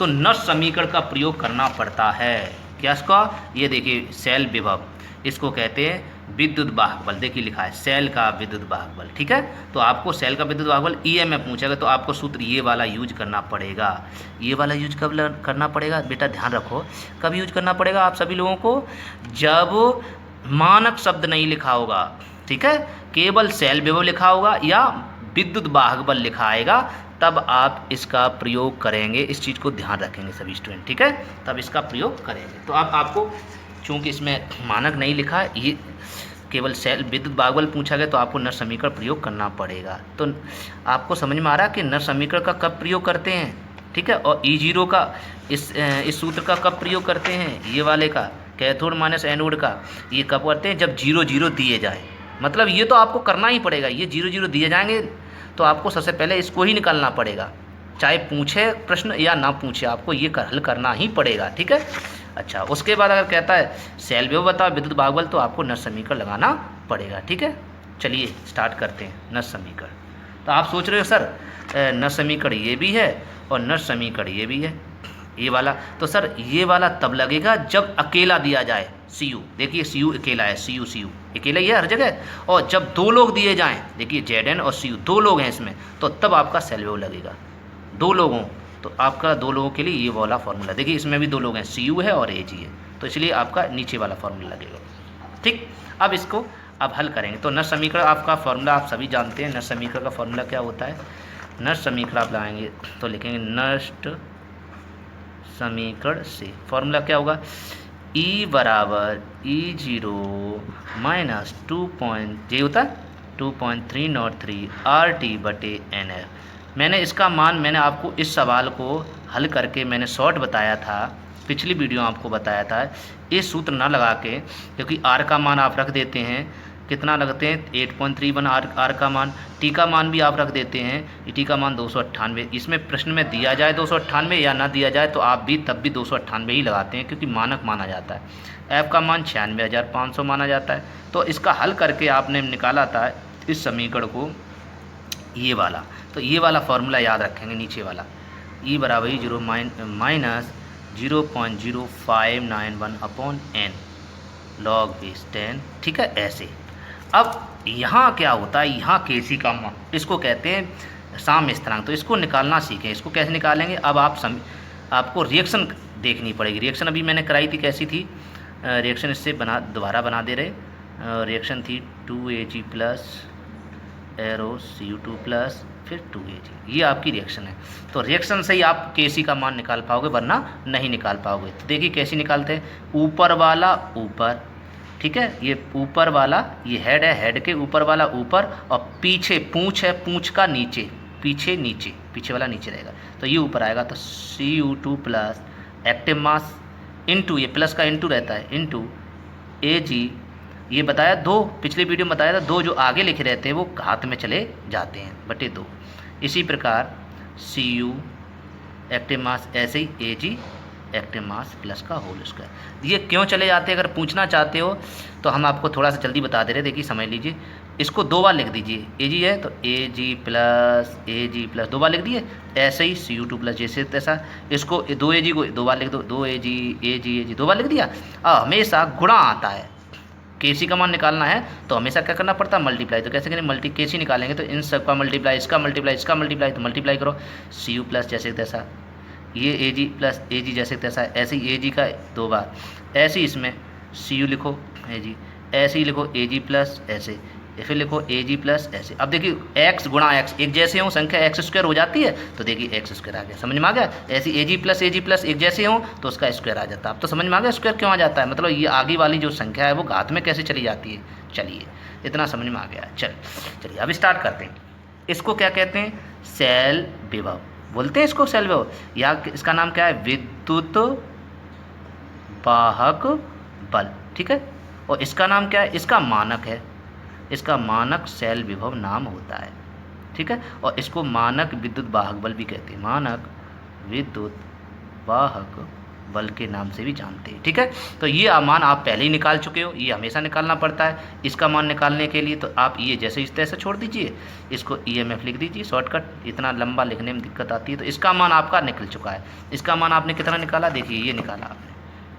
नर्स समीकरण का प्रयोग करना पड़ता है। क्या इसका, ये देखिए सेल विभव, इसको कहते हैं विद्युत वाहक बल, देखिए लिखा है सेल का विद्युत वाहक बल, ठीक है। तो आपको सेल का विद्युत वाहक बल ईएमएफ पूछेगा तो आपको सूत्र ये वाला यूज करना पड़ेगा। ये वाला यूज कब करना पड़ेगा बेटा, ध्यान रखो, कब यूज करना पड़ेगा आप सभी लोगों को, जब मानक शब्द नहीं लिखा होगा, ठीक है, केवल सेल विभव लिखा होगा या विद्युत वाहक बल लिखा आएगा, तब आप इसका प्रयोग करेंगे। इस चीज़ को ध्यान रखेंगे सभी स्टूडेंट, ठीक है, तब इसका प्रयोग करेंगे। तो अब आपको चूँकि इसमें मानक नहीं लिखा है, ये केवल सेल विद्युत वाहक बल पूछा गया, तो आपको नर समीकरण प्रयोग करना पड़ेगा। तो आपको समझ में आ रहा है कि नर समीकरण का कब प्रयोग करते हैं, ठीक है, और E0 का इस सूत्र का कब प्रयोग करते हैं, ये वाले का कैथोड माइनस एनोड का, ये कब करते हैं, जब 0 0 दिए जाए। मतलब ये तो आपको करना ही पड़ेगा, ये 0 0 दिए जाएंगे तो आपको सबसे पहले इसको ही निकालना पड़ेगा, चाहे पूछे प्रश्न या ना पूछे, आपको ये हल करना ही पड़ेगा, ठीक है। अच्छा, उसके बाद अगर कहता है सेल विभव बताओ विद्युत वाहक बल, तो आपको नर समीकरण लगाना पड़ेगा, ठीक है। चलिए स्टार्ट करते हैं नर समीकरण। तो आप सोच रहे हो सर नर समीकरण ये भी है और नर समीकरण ये भी है, ये वाला, तो सर ये वाला तब लगेगा जब अकेला दिया जाए CU, देखिए CU अकेला है, CU अकेला ही है हर जगह, और जब दो लोग दिए जाएं, देखिए ZN और CU दो लोग हैं इसमें, तो तब आपका सेल विभव लगेगा। दो लोगों, तो आपका दो लोगों के लिए ये वाला फार्मूला, देखिए इसमें भी दो लोग हैं, CU है और AG है, तो इसलिए आपका नीचे वाला फार्मूला लगेगा, ठीक। अब इसको अब हल करेंगे। तो नर समीकरण आपका फार्मूला आप सभी जानते हैं, नर समीकरण का फार्मूला क्या होता है। नर समीकरण आप लाएंगे तो लिखेंगे नष्ट समीकरण से फार्मूला क्या होगा, E बराबर E0 माइनस 2 होता है 2.303 RT/NF। मैंने इसका मान, मैंने आपको इस सवाल को हल करके मैंने शॉर्ट बताया था, पिछली वीडियो आपको बताया था, इस सूत्र ना लगा के, क्योंकि R का मान आप रख देते हैं, कितना लगते हैं 8.31 R का मान, T का मान भी आप रख देते हैं, T का मान 298, इसमें प्रश्न में दिया जाए 298 या ना दिया जाए तो आप भी तब भी 298 ही लगाते हैं, क्योंकि मानक माना जाता है। F का मान 96,500 माना जाता है। तो इसका हल करके आपने निकाला था इस समीकरण को, ये वाला, तो ये वाला फार्मूला याद रखेंगे नीचे वाला, E बराबर 0 माइनस 0.0591/n log base 10, ठीक है, ऐसे। अब यहाँ क्या होता है, यहाँ Kc का मान, इसको कहते हैं साम्य स्थिरांक, तो इसको निकालना सीखें। इसको कैसे निकालेंगे, अब आपको रिएक्शन देखनी पड़ेगी। रिएक्शन अभी मैंने कराई थी, कैसी थी रिएक्शन, इससे दोबारा बना दे रहे, रिएक्शन थी 2Ag plus arrow Cu2 plus फिर 2Ag, ये आपकी रिएक्शन है। तो रिएक्शन से ही आप Kc का मान निकाल पाओगे, वरना नहीं निकाल पाओगे। तो देखिए कैसे निकालते हैं, ऊपर वाला ऊपर, ठीक है, ये ऊपर वाला, ये हेड है, हेड के ऊपर वाला ऊपर, और पीछे पूंछ है, पूंछ का नीचे, पीछे नीचे, पीछे वाला नीचे रहेगा, तो ये ऊपर आएगा। तो Cu2 plus active mass into, ये प्लस का इंटू रहता है, इंटू Ag, ये बताया दो, पिछले वीडियो में बताया था, दो जो आगे लिखे रहते हैं वो हाथ में चले जाते हैं, बटे 2। इसी प्रकार Cu एक्टिव मास, ऐसे ही Ag एक्टिव मास प्लस का होल स्क्वायर। ये क्यों चले जाते हैं, अगर पूछना चाहते हो तो हम आपको थोड़ा सा जल्दी बता दे रहे, देखिए समझ लीजिए। इसको दो बार लिख दीजिए, Ag है तो Ag प्लस 2 बार लिख दिए, ऐसे ही Cu2 प्लस जैसे तैसा, इसको 2Ag को 2 बार लिख दो, 2Ag 2 बार लिख दिया। अब हमेशा गुणा आता है, Kc का मान निकालना है तो हमेशा क्या करना पड़ता है, मल्टीप्लाई। तो कैसे करें, Kc निकालेंगे तो इन सब का मल्टीप्लाई, इसका मल्टीप्लाई, इसका मल्टीप्लाई, तो मल्टीप्लाई करो, Cu प्लस जैसे तैसा, ये Ag प्लस Ag जैसे तैसा, ऐसे ही Ag का 2 बार, ऐसे ही इसमें Cu लिखो Ag, ऐसे ही लिखो Ag प्लस, ऐसे फिर लिखो Ag प्लस, ऐसे। अब देखिए x गुणा x, एक जैसे हो संख्या x स्क्वायर हो जाती है, तो देखिए x स्क्वायर आ गया, समझ में आ गया। ऐसी Ag प्लस एक जैसे हो तो उसका स्क्वायर आ जाता है। अब तो समझ में आ गया स्क्वायर क्यों आ जाता है, मतलब ये आगे वाली जो संख्या है वो घात में कैसे चली जाती है। चलिए इतना समझ में आ गया। चलिए अब स्टार्ट करते हैं। इसको क्या कहते हैं, सेल विभव बोलते हैं इसको, सेल विभव, या इसका नाम क्या है, विद्युत वाहक बल, ठीक है। और इसका नाम क्या है, इसका मानक है, इसका मानक सेल विभव नाम होता है, ठीक है। और इसको मानक विद्युत वाहक बल भी कहते हैं, मानक विद्युत वाहक बल के नाम से भी जानते हैं, ठीक है। तो ये मान आप पहले ही निकाल चुके हो, ये हमेशा निकालना पड़ता है। इसका मान निकालने के लिए तो आप ये जैसे इस तरह से छोड़ दीजिए, इसको EMF लिख दीजिए शॉर्टकट, इतना लंबा लिखने में दिक्कत आती है। तो इसका मान आपका निकल चुका है। इसका मान आपने कितना निकाला, देखिए ये निकाला आपने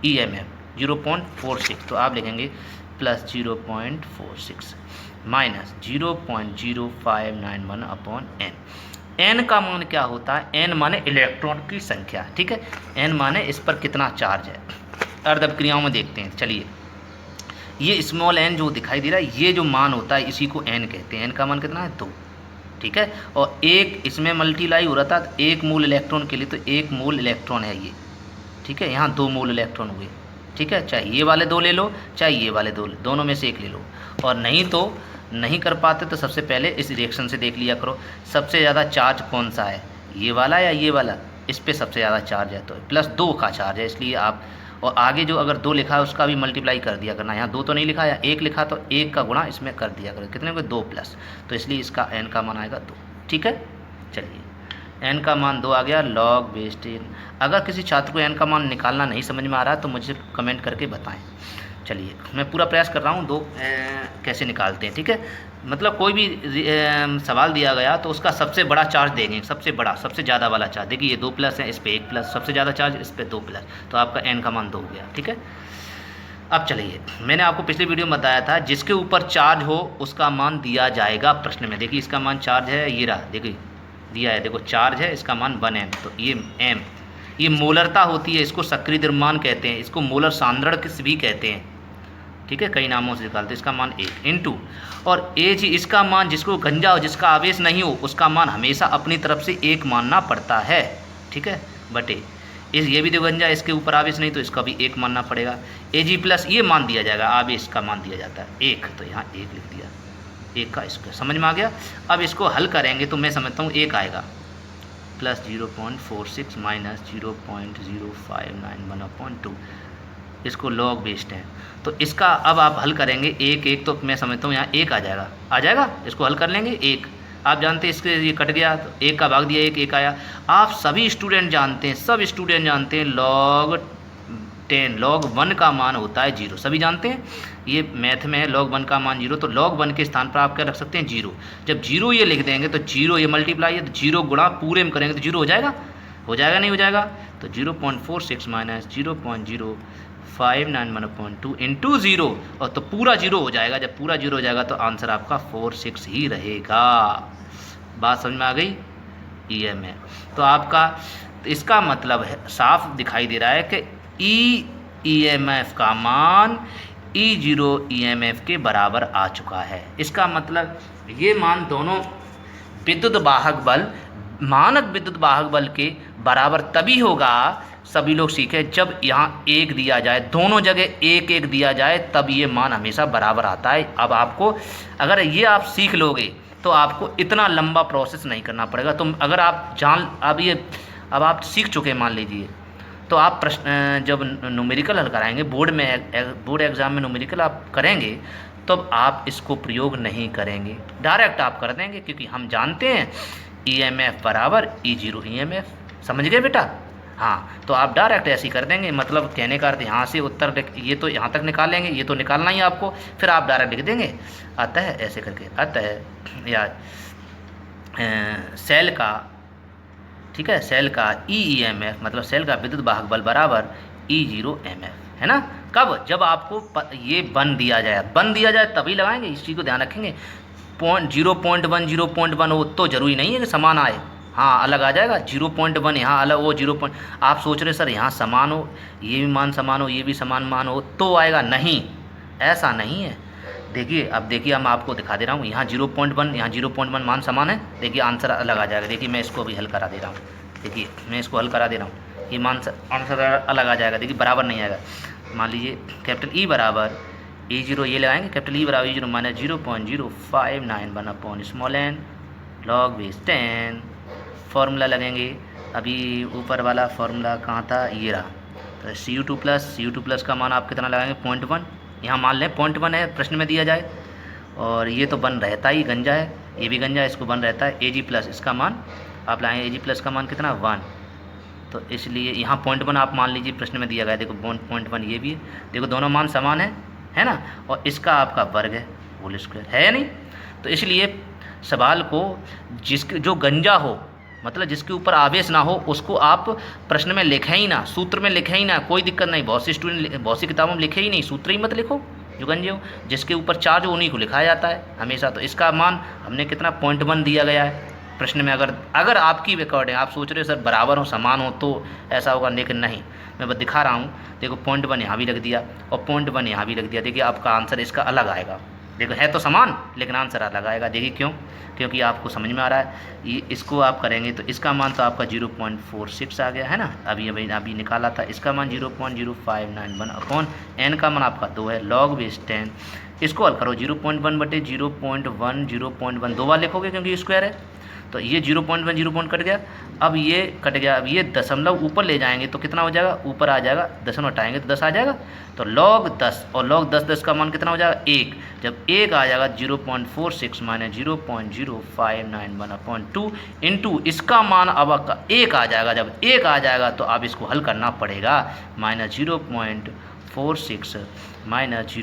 EMF 0.46, तो आप लिखेंगे plus 0.46 minus 0.0591 upon N. N का मान क्या होता है? एन माने इलेक्ट्रॉन की संख्या, ठीक है। एन माने इस पर कितना चार्ज है। अर्ध अपक्रियाओं में देखते हैं, चलिए। ये स्मॉल एन जो दिखाई दे रहा है, ये जो मान होता है इसी को एन कहते हैं। एन का मान कितना है? 2, ठीक है। और एक इसमें मल्टीप्लाई हो रहा था, तो 1 मोल इलेक्ट्रॉन के लिए तो 1 मोल इलेक्ट्रॉन है ये, ठीक है। यहाँ 2 मोल इलेक्ट्रॉन हुए, ठीक है। चाहे ये वाले 2 ले लो, चाहे ये वाले 2, दोनों में से एक ले लो। और नहीं तो नहीं कर पाते तो सबसे पहले इस रिएक्शन से देख लिया करो, सबसे ज़्यादा चार्ज कौन सा है, ये वाला या ये वाला। इस पे सबसे ज़्यादा चार्ज है तो +2 का चार्ज है, इसलिए आप, और आगे जो अगर 2 लिखा है उसका भी मल्टीप्लाई कर दिया करना। यहाँ 2 तो नहीं लिखा, या 1 लिखा तो 1 का गुणा इसमें कर दिया करो। कितने को? 2 प्लस, तो इसलिए इसका एन का मान आएगा 2, ठीक है। चलिए, एन का मान 2 आ गया, लॉग बेस 10। अगर किसी छात्र को एन का मान निकालना नहीं समझ में आ रहा है तो मुझे कमेंट करके बताएं। चलिए, मैं पूरा प्रयास कर रहा हूँ, 2 कैसे निकालते हैं, ठीक है। मतलब कोई भी सवाल दिया गया तो उसका सबसे बड़ा चार्ज देंगे, सबसे बड़ा, सबसे ज़्यादा वाला चार्ज। देखिए ये 2 प्लस है, इस पर 1 प्लस, सबसे ज़्यादा चार्ज इस पर 2 प्लस, तो आपका एन का मान 2 हो गया, ठीक है। अब चलिए, मैंने आपको पिछले वीडियो में बताया था जिसके ऊपर चार्ज हो उसका मान दिया जाएगा प्रश्न में। देखिए इसका मान चार्ज है, ये रहा, देखिए दिया है, देखो चार्ज है, इसका मान 1 m। तो ये m, ये मोलरता होती है, इसको सक्रिय द्रव्यमान कहते हैं, इसको मोलर सांद्रण भी कहते हैं, ठीक है। कई नामों से निकालते हैं। इसका मान 1 इंटू, और एज इसका मान, जिसको गंजा हो, जिसका आवेश नहीं हो, उसका मान हमेशा अपनी तरफ से 1 मानना पड़ता है, ठीक है, बटे इस, ये भी गंजा, इसके ऊपर आवेश नहीं तो इसका भी 1 मानना पड़ेगा। एजी प्लस ये मान दिया जाएगा, आवेश का मान दिया जाता है 1, तो यहाँ 1 लिख दिया, 1 का स्क्वायर। समझ में आ गया। अब इसको हल करेंगे तो मैं समझता हूँ 1 आएगा, प्लस 0.46 माइनस 0.0591 अपॉन 2, इसको लॉग बेस्ड है। तो इसका अब आप हल करेंगे 1 तो मैं समझता हूँ यहाँ 1 आ जाएगा। इसको हल कर लेंगे 1, आप जानते हैं इसके ये कट गया तो 1 का भाग दिया 1 आया। आप सभी स्टूडेंट जानते हैं, सब स्टूडेंट जानते हैं log 10, log 1 का मान होता है 0, सभी जानते हैं। ये मैथ में है, log 1 का मान 0, तो log 1 के स्थान पर आप क्या रख सकते हैं? 0। जब 0 ये लिख देंगे तो 0 ये मल्टीप्लाई है, तो 0 गुणा पूरे में करेंगे तो 0 हो जाएगा, नहीं हो जाएगा। तो 0.46 माइनस 0.0591/2 इंटू 0, और तो पूरा 0 हो जाएगा। जब पूरा 0 हो जाएगा तो आंसर आपका 46 ही रहेगा। बात समझ में आ गई? EMF तो आपका, इसका मतलब है, साफ दिखाई दे रहा है कि EMF का मान E0 EMF के बराबर आ चुका है। इसका मतलब ये मान दोनों विद्युत वाहक बल, मानक विद्युत वाहक बल के बराबर तभी होगा, सभी लोग सीखे, जब यहाँ 1 दिया जाए, दोनों जगह 1 दिया जाए, तब ये मान हमेशा बराबर आता है। अब आपको, अगर ये आप सीख लोगे तो आपको इतना लंबा प्रोसेस नहीं करना पड़ेगा। तो अगर आप अब आप सीख चुके, मान लीजिए, तो आप प्रश्न जब न्यूमेरिकल हल कराएंगे, बोर्ड एग्ज़ाम में न्यूमेरिकल आप करेंगे, तब आप इसको प्रयोग नहीं करेंगे, डायरेक्ट आप कर देंगे, क्योंकि हम जानते हैं EMF बराबर E0 EMF। समझ गए बेटा? हाँ, तो आप डायरेक्ट ऐसे ही कर देंगे। मतलब कहने का अर्थ, यहाँ से उत्तर ये तो यहाँ तक निकाल लेंगे, ये तो निकालना ही आपको, फिर आप डायरेक्ट लिख देंगे। अतः ऐसे करके, अतः या सेल का, ठीक है, सेल का EMF मतलब सेल का विद्युत वाहक बल बराबर E0 MF, है ना। कब? जब आपको ये बन दिया जाए तभी लगाएंगे, इस चीज़ को ध्यान रखेंगे। 0.1 हो तो जरूरी नहीं है कि समान आए, हाँ अलग आ जाएगा। 0.1 यहाँ अलग हो, 0. आप सोच रहे सर यहाँ समान हो, ये भी मान समान हो, ये भी समान मान हो तो आएगा, नहीं, ऐसा नहीं है। देखिए, अब देखिए, हम आपको दिखा दे रहा हूँ, यहाँ 0.1, यहाँ 0.1 मान समान है, देखिए आंसर अलग आ जाएगा। देखिए मैं इसको भी हल करा दे रहा हूँ, देखिए मैं इसको हल करा दे रहा हूँ, ये आंसर अलग आ जाएगा। देखिए बराबर नहीं आएगा। मान लीजिए कैपिटल E बराबर E0, ये लगाएंगे, कैपिटल E बराबर E0 minus 0.0591 upon small n log base 10, formula लगेंगे। अभी ऊपर वाला फार्मूला कहाँ था? ये रहा। तो Cu2 प्लस का मान आप कितना लगाएंगे? 0.1, यहाँ मान लें 0.1 है, प्रश्न में दिया जाए, और ये तो बन रहता ही, गंजा है, ये भी गंजा है, इसको बन रहता है। Ag प्लस, इसका मान आप लाएंगे, Ag प्लस का मान कितना? 1, तो इसलिए यहाँ 0.1 आप मान लीजिए, प्रश्न में दिया गया, देखो 0.1 ये भी है, देखो दोनों मान समान है ना, और इसका आपका वर्ग है, होल स्क्वायर है या नहीं। तो इसलिए सवाल को जो गंजा हो, मतलब जिसके ऊपर आवेश ना हो, उसको आप प्रश्न में लिखें ही ना, सूत्र में लिखें ही ना, कोई दिक्कत नहीं। बहुत सी किताबों में लिखे ही नहीं, सूत्र ही मत लिखो, जो गंजे हो, जिसके ऊपर चार्ज हो उन्हीं को लिखा जाता है हमेशा। तो इसका मान हमने कितना 0.1 दिया गया है प्रश्न में। अगर आपकी रिकॉर्डिंग आप सोच रहे हो सर बराबर हो समान हो तो ऐसा होगा, लेकिन नहीं, मैं बस दिखा रहा हूँ। देखो 0.1 यहाँ भी लग दिया और 0.1 यहाँ भी लग दिया। देखिए आपका आंसर इसका अलग आएगा। देखो है तो समान लेकिन आंसर अलग आएगा। देखिए क्यों? क्योंकि आपको समझ में आ रहा है ये, इसको आप करेंगे तो इसका मान तो आपका 0.46 आ गया है ना। अभी निकाला था, इसका मान 0.0591 अपॉन n का मान आपका 2 है, log बेस 10। इसको हल करो 0.1 बटे 0.1 दो बार लिखोगे क्योंकि स्क्वायर है। तो ये 0.1 0 कट गया, अब ये कट गया, अब ये दशमलव ऊपर ले जाएंगे तो कितना हो जाएगा, ऊपर आ जाएगा, दशमलव हटाएंगे तो 10 आ जाएगा। तो log 10 और log 10 का मान कितना हो जाएगा 1। जब 1 आ जाएगा 0.46 माइनस 0.0591 अपॉन 2 इंटू इसका मान अब आपका 1 आ जाएगा। जब 1 आ जाएगा तो आप इसको हल करना पड़ेगा, माइनस 0.46 माइनस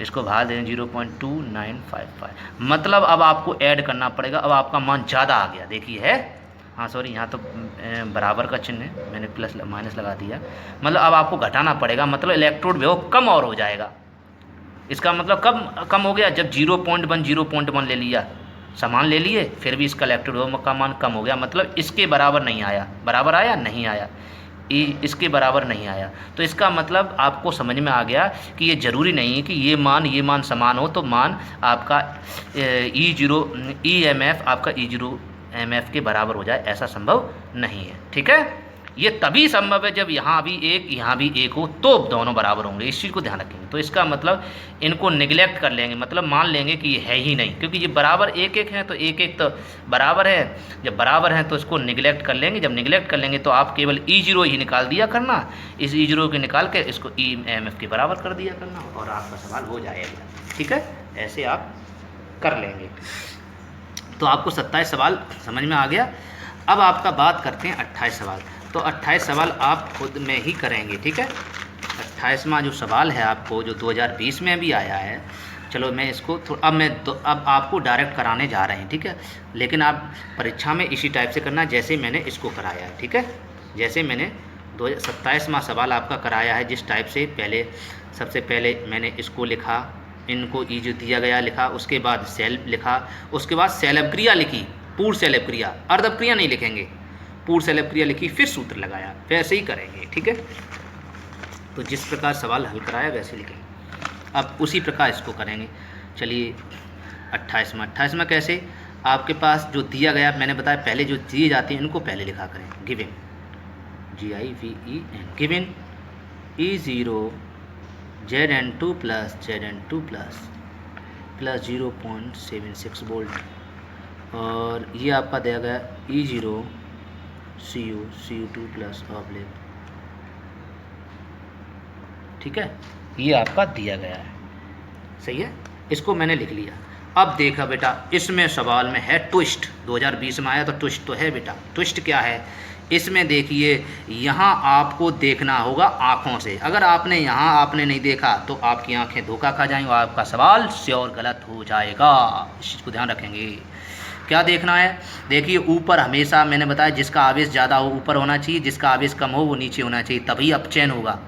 इसको भाग दें 0.2955, मतलब अब आपको ऐड करना पड़ेगा। अब आपका मान ज़्यादा आ गया, देखिए है, हाँ सॉरी यहाँ तो बराबर का चिन्ह है, मैंने प्लस माइनस लगा दिया, मतलब अब आपको घटाना पड़ेगा, मतलब इलेक्ट्रोड विभव कम और हो जाएगा। इसका मतलब कम हो गया जब 0.1 ले लिया, समान ले लिए, फिर भी इसका इलेक्ट्रोड विभव का मान कम हो गया, मतलब इसके बराबर नहीं आया। बराबर आया नहीं आया, इसके बराबर नहीं आया। तो इसका मतलब आपको समझ में आ गया कि ये ज़रूरी नहीं है कि ये मान समान हो तो मान आपका EMF आपका EMF के बराबर हो जाए, ऐसा संभव नहीं है। ठीक है, ये तभी संभव है जब यहाँ भी एक हो तो दोनों बराबर होंगे, इस चीज़ को ध्यान रखेंगे। तो इसका मतलब इनको निगलेक्ट कर लेंगे, मतलब मान लेंगे कि ये है ही नहीं, क्योंकि ये बराबर एक है तो एक तो बराबर है। जब बराबर है तो इसको निगलेक्ट कर लेंगे। जब निगलेक्ट कर लेंगे तो आप केवल E0 ही निकाल दिया करना, इस E0 के निकाल के इसको EMF के बराबर कर दिया करना और आपका सवाल हो जाएगा। ठीक है, ऐसे आप कर लेंगे। तो आपको 27 सवाल समझ में आ गया। अब आपका बात करते हैं 28 सवाल। तो 28 सवाल आप खुद में ही करेंगे। ठीक है, 28वां जो सवाल है आपको, जो 2020 में भी आया है, चलो मैं इसको अब आपको डायरेक्ट कराने जा रहे हैं। ठीक है, लेकिन आप परीक्षा में इसी टाइप से करना जैसे मैंने इसको कराया है। ठीक है, जैसे मैंने 27वां सवाल आपका कराया है जिस टाइप से, सबसे पहले मैंने इसको लिखा, इनको ई जो दिया गया लिखा, उसके बाद सेल लिखा, उसके बाद सेल अपक्रिया लिखी, पूर्ण सेल अपक्रिया, अर्ध अपक्रिया नहीं लिखेंगे, पूर्ण सेल अपक्रिया लिखी, फिर सूत्र लगाया, वैसे ही करेंगे। ठीक है, तो जिस प्रकार सवाल हल कराया वैसे लिखेंगे, अब उसी प्रकार इसको करेंगे। चलिए 28वां कैसे, आपके पास जो दिया गया, मैंने बताया पहले जो दिए जाते हैं इनको पहले लिखा करें। Given GIVEN given E0 Zn2 plus 0.76 volt, और ये आपका दिया गया E0 Cu2 प्लस ऑब्लिक। ठीक है, ये आपका दिया गया है, सही है, इसको मैंने लिख लिया। अब देखा बेटा, इसमें सवाल में है ट्विस्ट, 2020 में आया तो ट्विस्ट तो है बेटा। ट्विस्ट क्या है इसमें, देखिए यहाँ आपको देखना होगा आँखों से। अगर आपने नहीं देखा तो आपकी आँखें धोखा खा जाएंगी और आपका सवाल श्योर गलत हो जाएगा। इस चीज़ को ध्यान रखेंगे। क्या देखना है, देखिए ऊपर हमेशा मैंने बताया जिसका आवेश ज़्यादा हो ऊपर होना चाहिए, जिसका आवेश कम हो वो नीचे होना चाहिए, तभी अपचयन होगा,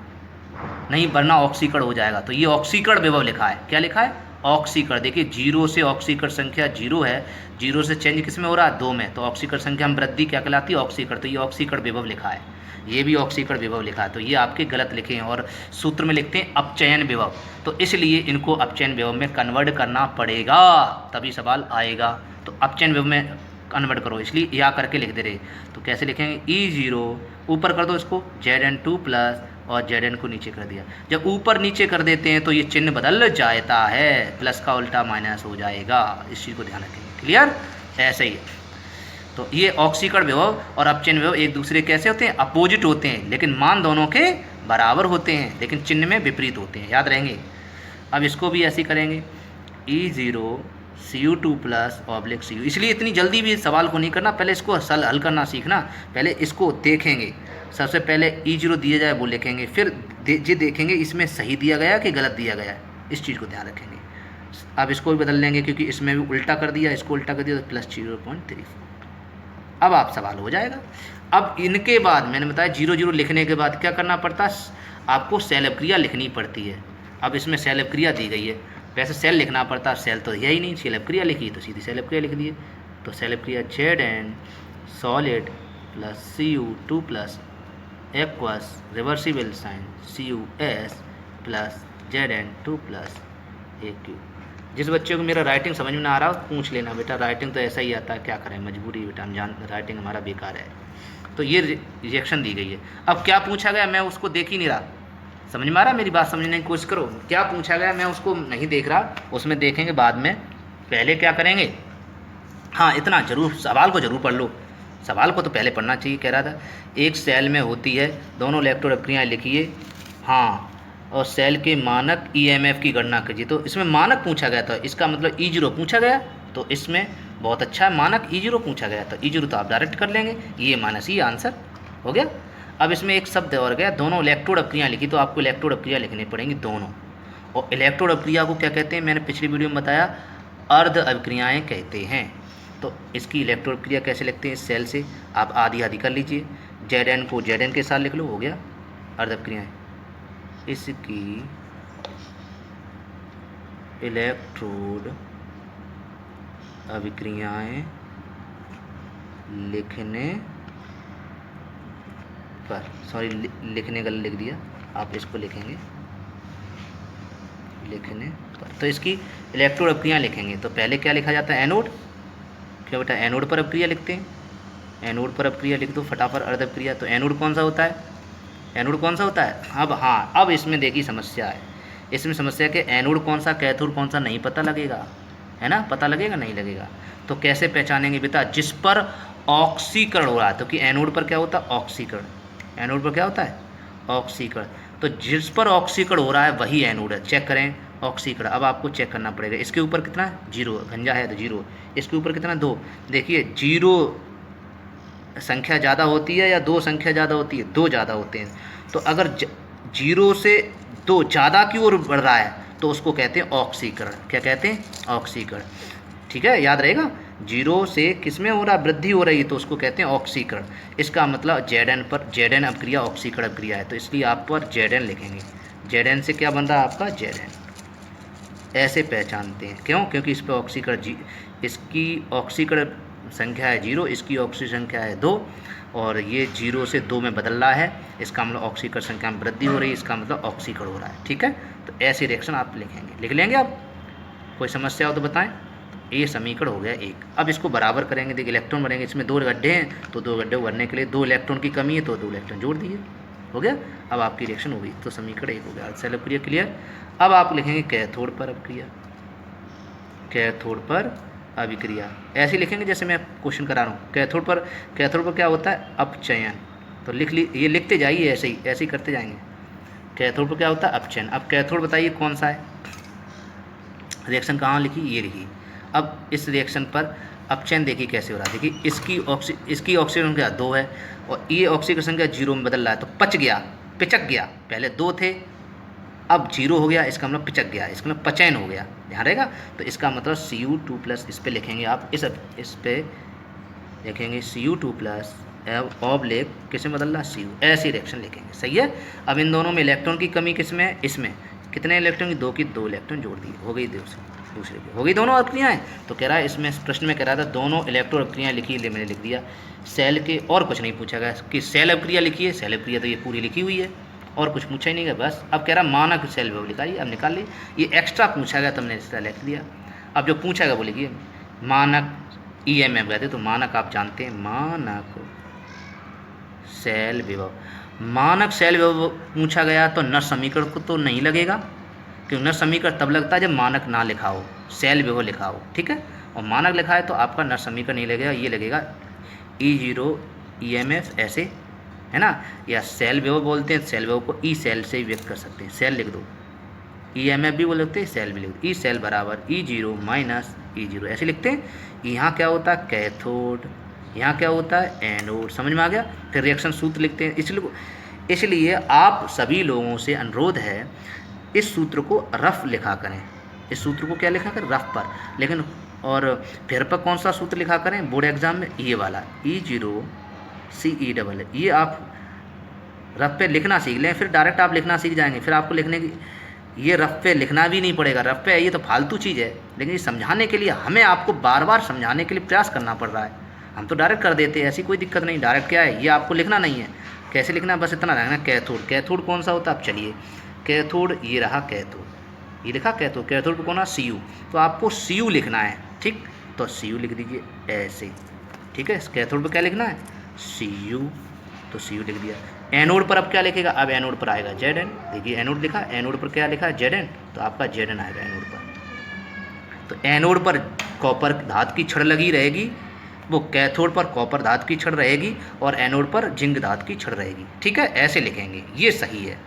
नहीं वरना ऑक्सीकरण हो जाएगा। तो ये ऑक्सीकरण विभव लिखा है, क्या लिखा है, ऑक्सीकरण। देखिए 0 से ऑक्सीकरण संख्या 0 है, 0 से चेंज किस में हो रहा है, 2 में, तो ऑक्सीकरण संख्या में वृद्धि क्या कहलाती है, ऑक्सीकरण। तो ये ऑक्सीकरण विभव लिखा है, ये भी ऑक्सीकरण विभव लिखा है, तो ये आपके गलत लिखे हैं और सूत्र में लिखते हैं अपचयन विभव। तो इसलिए इनको अपचयन विभव में कन्वर्ट करना पड़ेगा, तभी सवाल आएगा। तो अपचयन विभव में कन्वर्ट करो, इसलिए या करके लिख दे रहे। तो कैसे लिखेंगे, E0 ऊपर कर दो इसको Zn2 प्लस और Zn को नीचे कर दिया। जब ऊपर नीचे कर देते हैं तो ये चिन्ह बदल जाता है, प्लस का उल्टा माइनस हो जाएगा, इस चीज़ को ध्यान रखेंगे। क्लियर, ऐसे ही है। तो ये ऑक्सीकरण विभव और अपचयन विभव एक दूसरे कैसे होते हैं, अपोजिट होते हैं, लेकिन मान दोनों के बराबर होते हैं, लेकिन चिन्ह में विपरीत होते हैं, याद रहेंगे। अब इसको भी ऐसे ही करेंगे, E0 Cu2 plus oblique Cu। इसलिए इतनी जल्दी भी सवाल को नहीं करना, पहले इसको हल करना सीखना। पहले इसको देखेंगे, सबसे पहले E0 दिया जाए वो लिखेंगे, फिर ये देखेंगे इसमें सही दिया गया कि गलत दिया गया है, इस चीज़ को ध्यान रखेंगे। अब इसको भी बदल लेंगे क्योंकि इसमें भी उल्टा कर दिया, इसको उल्टा कर दिया तो प्लस 0.34। अब आप सवाल हो जाएगा। अब इनके बाद मैंने बताया 0 0 लिखने के बाद क्या करना पड़ता है, आपको सेल अपक्रिया लिखनी पड़ती है। अब इसमें सेल अभिक्रिया दी गई है, वैसे सेल लिखना पड़ता, सेल तो है ही नहीं, सेल अभिक्रिया लिखी तो सीधी सेल अभिक्रिया लिख दिए। तो सेल अभिक्रिया Zn solid plus Cu2 plus aqueous reversible sign CuS plus Zn2 plus Aq। जिस बच्चे को मेरा राइटिंग समझ में ना आ रहा हो पूछ लेना बेटा, राइटिंग तो ऐसा ही आता है, क्या करें मजबूरी बेटा, हम जान राइटिंग हमारा बेकार है। तो ये रिएक्शन दी गई है। अब क्या पूछा गया मैं उसको देख ही नहीं रहा, समझ में आ रहा, मेरी बात समझने की कोशिश करो। क्या पूछा गया मैं उसको नहीं देख रहा, उसमें देखेंगे बाद में, पहले क्या करेंगे। हाँ इतना जरूर, सवाल को जरूर पढ़ लो, सवाल को तो पहले पढ़ना चाहिए। कह रहा था एक सेल में होती है दोनों इलेक्ट्रोड अभिक्रियाएँ लिखिए, हाँ, और सेल के मानक EMF की गणना कीजिए। तो इसमें मानक पूछा गया था, इसका मतलब E0 पूछा गया, तो इसमें बहुत अच्छा मानक E0 पूछा गया, तो E0 तो आप डायरेक्ट कर लेंगे, ये माइनस ये आंसर हो गया। अब इसमें एक शब्द और गया, दोनों इलेक्ट्रोड अभिक्रियाएँ लिखी, तो आपको इलेक्ट्रोड अभिक्रिया लिखनी पड़ेंगी दोनों। और इलेक्ट्रोड अभिक्रिया को क्या कहते हैं, मैंने पिछली वीडियो में बताया, अर्ध अभिक्रियाएँ कहते हैं। तो इसकी इलेक्ट्रोड अभिक्रिया कैसे लिखते हैं, इस सेल से आप आधी आधी कर लीजिए, Zn को Zn के साथ लिख लो, हो गया अर्ध अभिक्रियाएँ। इसकी इलेक्ट्रोड अभिक्रियाएं लिखने पर, सॉरी लिखने गलत लिख दिया, आप इसको लिखेंगे लिखने पर। तो इसकी इलेक्ट्रोड अभिक्रियाएं लिखेंगे तो पहले क्या लिखा जाता है, एनोड। क्या बेटा, एनोड पर अभिक्रिया लिखते हैं, एनोड पर अभिक्रिया लिख दो फटाफट, अर्ध अभिक्रिया। तो एनोड कौन सा होता है, एनोड कौन सा होता है। अब हाँ, अब इसमें देखिए समस्या है, इसमें समस्या है कि एनोड कौन सा कैथोड कौन सा नहीं पता लगेगा, है ना, पता लगेगा नहीं लगेगा। तो कैसे पहचानेंगे बेटा, जिस पर ऑक्सीकरण हो रहा है, तो कि एनोड पर क्या होता है, ऑक्सीकरण, एनोड पर क्या होता है, ऑक्सीकरण। तो जिस पर ऑक्सीकरण हो रहा है वही एनोड है, चेक करें ऑक्सीकरण। अब आपको चेक करना पड़ेगा, इसके ऊपर कितना है, 0, गंजा है तो 0, इसके ऊपर कितना 2। देखिए 0 संख्या ज़्यादा होती है या 2 संख्या ज़्यादा होती है, 2 ज़्यादा होते हैं। तो अगर 0 से 2 ज़्यादा की ओर बढ़ रहा है तो उसको कहते हैं ऑक्सीकरण। क्या कहते हैं, ऑक्सीकरण, ठीक है, याद रहेगा। 0 से किस में हो रहा है, वृद्धि हो रही है, तो उसको कहते हैं ऑक्सीकरण। इसका मतलब Zn पर, Zn अभिक्रिया ऑक्सीकरण अभिक्रिया है, तो इसलिए आप पर Zn लिखेंगे। Zn से क्या बन रहा है आपका, Zn। ऐसे पहचानते हैं, क्यों, क्योंकि इस पर ऑक्सीकरण, इसकी ऑक्सीकरण संख्या है 0, इसकी ऑक्सीकरण संख्या है 2, और ये 0 से 2 में बदल रहा है, इसका मतलब ऑक्सीकरण संख्या में वृद्धि हो रही है, इसका मतलब ऑक्सीकरण हो रहा है, ठीक है। तो ऐसी रिएक्शन आप लिखेंगे, लिख लेंगे आप, कोई समस्या हो तो बताएं। ये समीकरण हो गया 1। अब इसको बराबर करेंगे, देखिए इलेक्ट्रॉन भरेंगे, इसमें 2 गड्ढे हैं, तो 2 गड्ढे भरने के लिए 2 इलेक्ट्रॉन की कमी है, तो 2 इलेक्ट्रॉन जोड़ दिए, हो गया। अब आपकी रिएक्शन हो गई, तो समीकरण 1 हो गया, सेल अभिक्रिया क्लियर। अब आप लिखेंगे कैथोड पर अभिक्रिया, कैथोड पर अभिक्रिया ऐसे लिखेंगे जैसे मैं क्वेश्चन करा रहा हूँ। कैथोड पर क्या होता है, अपचयन। तो ये लिखते जाइए, ऐसे ही करते जाएंगे। कैथोड पर क्या होता है, अपचयन। अब कैथोड बताइए कौन सा है, रिएक्शन कहाँ लिखी, ये लिखी। अब इस रिएक्शन पर अपचयन देखिए कैसे हो रहा है, देखिए इसकी ऑक्सीजन संख्या 2 है और ये ऑक्सीजन संख्या 0 में बदल रहा है, तो पिचक गया, पहले 2 थे अब 0 हो गया, इसका मतलब पिचक गया, इसका मतलब पचयन हो गया, ध्यान रहेगा। तो इसका मतलब Cu2 प्लस, इस पे लिखेंगे आप, इस पे लिखेंगे Cu2 प्लस ऑब्लिक किस में बदल रहा, Cu, ऐसी रिएक्शन लिखेंगे, सही है। अब इन दोनों में इलेक्ट्रॉन की कमी किस में, इसमें कितने इलेक्ट्रॉन की, 2 की 2 इलेक्ट्रॉन जोड़ दिए, हो गई दूसरे की, हो गई दोनों अभिक्रियाएँ। तो कह रहा है इसमें प्रश्न में कह रहा था दोनों इलेक्ट्रॉन अभिक्रियाएँ लिखी, मैंने लिख दिया। सेल के और कुछ नहीं पूछा गया कि सेल अभिक्रिया लिखिए, सेल अभिक्रिया तो ये पूरी लिखी हुई है, और कुछ पूछा ही नहीं गया बस। अब कह रहा मानक सेल विभव लिखाइए, अब निकाल ली, ये एक्स्ट्रा पूछा गया तो हमने इसका लिख दिया। अब जो पूछा गया वो लिखिए, मानक EMF कहते, तो मानक आप जानते हैं, मानक सेल विभव। मानक सेल विभव पूछा गया तो नर समीकरण को तो नहीं लगेगा, क्योंकि नर समीकरण तब लगता है जब मानक ना लिखा हो, सेल विभव लिखा हो, ठीक है। और मानक लिखा है तो आपका नर समीकरण नहीं लगेगा, ये लगेगा E0 EMF, ऐसे है ना, या सेल विभव बोलते हैं, सेल विभव को ई सेल से व्यक्त कर सकते हैं, सेल लिख दो, EMF भी बोल सकते हैं, सेल भी लिख दो, ई सेल बराबर E0 माइनस E0, ऐसे लिखते हैं। यहाँ क्या होता है, कैथोड, यहाँ क्या होता है, एनोड, समझ में आ गया। फिर रिएक्शन सूत्र लिखते हैं, इसलिए आप सभी लोगों से अनुरोध है इस सूत्र को रफ लिखा करें, इस सूत्र को क्या लिखा करें, रफ पर, लेकिन और फिर पर कौन सा सूत्र लिखा करें बोर्ड एग्जाम में, ये वाला E0 CE, ये आप रफ पे लिखना सीख लें, फिर डायरेक्ट आप लिखना सीख जाएंगे, फिर आपको लिखने की ये रफ पे लिखना भी नहीं पड़ेगा, रफ पे ये तो फालतू चीज़ है, लेकिन ये समझाने के लिए हमें आपको बार बार समझाने के लिए प्रयास करना पड़ रहा है। हम तो डायरेक्ट कर देते हैं, ऐसी कोई दिक्कत नहीं। डायरेक्ट क्या है, ये आपको लिखना नहीं है, कैसे लिखना है बस इतना रहना। कैथोड, कैथोड कौन सा होता है, अब चलिए कैथोड ये रहा कैथोड, ये लिखा कैथोड, कैथोड पे कौन है Cu, तो आपको Cu लिखना है, ठीक, तो Cu लिख दीजिए ऐसे, ठीक है। कैथोड पे क्या लिखना है Cu, तो Cu लिख दिया। एनोड पर अब क्या लिखेगा, अब एनोड पर आएगा Zn, देखिए एनोड लिखा, एनोड पर क्या लिखा है Zn, तो आपका Zn आएगा एनोड पर। तो एनोड पर कॉपर धातु की छड़ लगी रहेगी, वो कैथोड पर कॉपर धातु की छड़ रहेगी, और एनोड पर जिंक धातु की छड़ रहेगी, ठीक है। ऐसे लिखेंगे, ये सही है।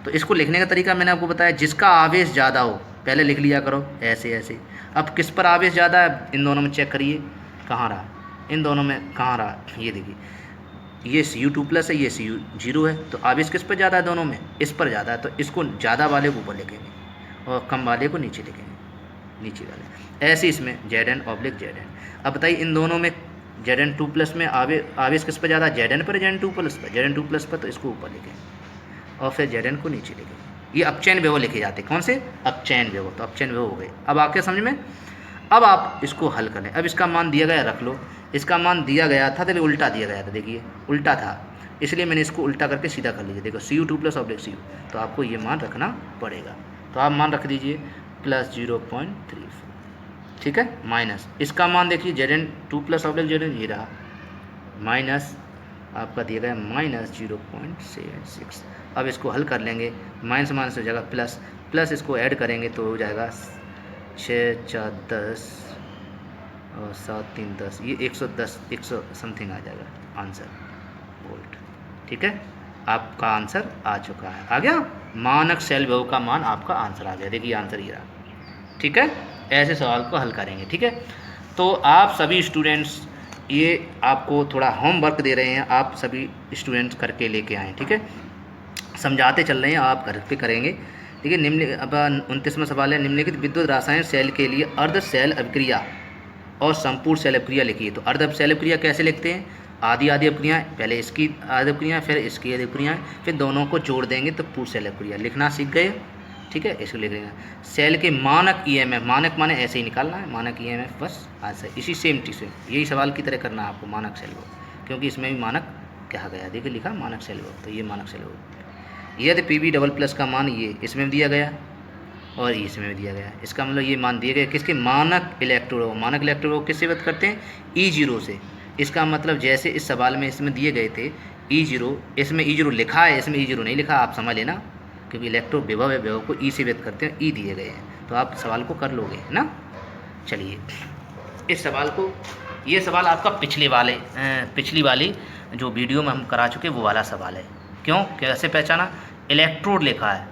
तो इसको लिखने का तरीका मैंने आपको बताया, जिसका आवेश ज़्यादा हो पहले लिख लिया करो ऐसे ऐसे। अब किस पर आवेश ज़्यादा है, इन दोनों में चेक करिए कहाँ रहा, इन दोनों में कहाँ रहा, ये देखिए ये Cu2+ है, ये Cu0 है, तो आवेश किस पर ज़्यादा है दोनों में, इस पर ज़्यादा है, तो इसको ज़्यादा वाले को ऊपर लिखेंगे और कम वाले को नीचे लिखेंगे, नीचे वाले। ऐसे इसमें Zn/Zn। अब बताइए इन दोनों में Zn2+ में आवेश किस पर ज़्यादा, Zn पर, Zn2+ पर, Zn2+ पर, तो इसको ऊपर लिखेंगे और फिर Zn को नीचे लिखेंगे। ये अपचयन विभव लिखे जाते हैं, कौन से, अपचयन विभव, तो अपचयन विभव हो गए। अब आपके समझ में, अब आप इसको हल करें। अब इसका मान दिया गया, रख लो, इसका मान दिया गया था तो उल्टा दिया गया था, देखिए उल्टा था, इसलिए मैंने इसको उल्टा करके सीधा कर लीजिए, देखो Cu2+/Cu, तो आपको ये मान रखना पड़ेगा। तो आप मान रख दीजिए +0.34, ठीक है, माइनस इसका मान देखिए Zn2+/Zn ये रहा, माइनस आपका दिया गया -0.76। अब इसको हल कर लेंगे, माइनस माइनस हो जाएगा प्लस, प्लस इसको ऐड करेंगे तो हो जाएगा 6 4 10 और 7 3 10, ये 110 100 समथिंग आ जाएगा आंसर वोल्ट, ठीक है। आपका आंसर आ चुका है, आ गया मानक सेल विभव का मान, आपका आंसर आ गया, देखिए आंसर ये रहा, ठीक है। ऐसे सवाल को हल करेंगे, ठीक है। तो आप सभी स्टूडेंट्स, ये आपको थोड़ा होमवर्क दे रहे हैं, आप सभी स्टूडेंट्स करके लेके आएँ, ठीक है। समझाते चल रहे हैं, आप घर पे करेंगे, ठीक है। निम्न, अब 29वां सवाल है, निम्नलिखित विद्युत रासायन सेल के लिए अर्ध सेल अभिक्रिया और संपूर्ण सेल अभिक्रिया लिखिए। तो अर्ध सेल अभिक्रिया कैसे लिखते हैं, आधी आधी अभिक्रियाएँ, पहले इसकी आधी अभिक्रियाएँ फिर इसकी आधी अभिक्रियाएँ, फिर दोनों को जोड़ देंगे तो पूर्ण सेल अभिक्रिया लिखना सीख गए, ठीक है। इसको लिख लेना। सेल के मानक EMF, मानक माने ऐसे ही निकालना है, मानक EMF बस ऐसे, इसी सेम यही सवाल की तरह करना है आपको, मानक सेल विभव, क्योंकि इसमें भी मानक कहा गया, देखिए लिखा मानक सेल विभव, तो ये मानक सेल विभव। यदि Pb++ का मान ये इसमें दिया गया और इसमें भी दिया गया, इसका मतलब ये मान दिए गए किसके, मानक इलेक्ट्रोड, मानक इलेक्ट्रोड किससे व्यक्त करते हैं, E0 से। इसका मतलब जैसे इस सवाल में इसमें दिए गए थे E0, इसमें E0 लिखा है, इसमें E0 नहीं लिखा, आप समझ लेना, क्योंकि इलेक्ट्रो विभव है, विभव को E से व्यक्त करते हैं, E दिए गए हैं, तो आप सवाल को कर लोगे ना। चलिए इस सवाल को, ये सवाल आपका पिछली वाली जो वीडियो में हम करा चुके वो वाला सवाल है। क्यों, कैसे पहचाना, इलेक्ट्रोड लिखा है,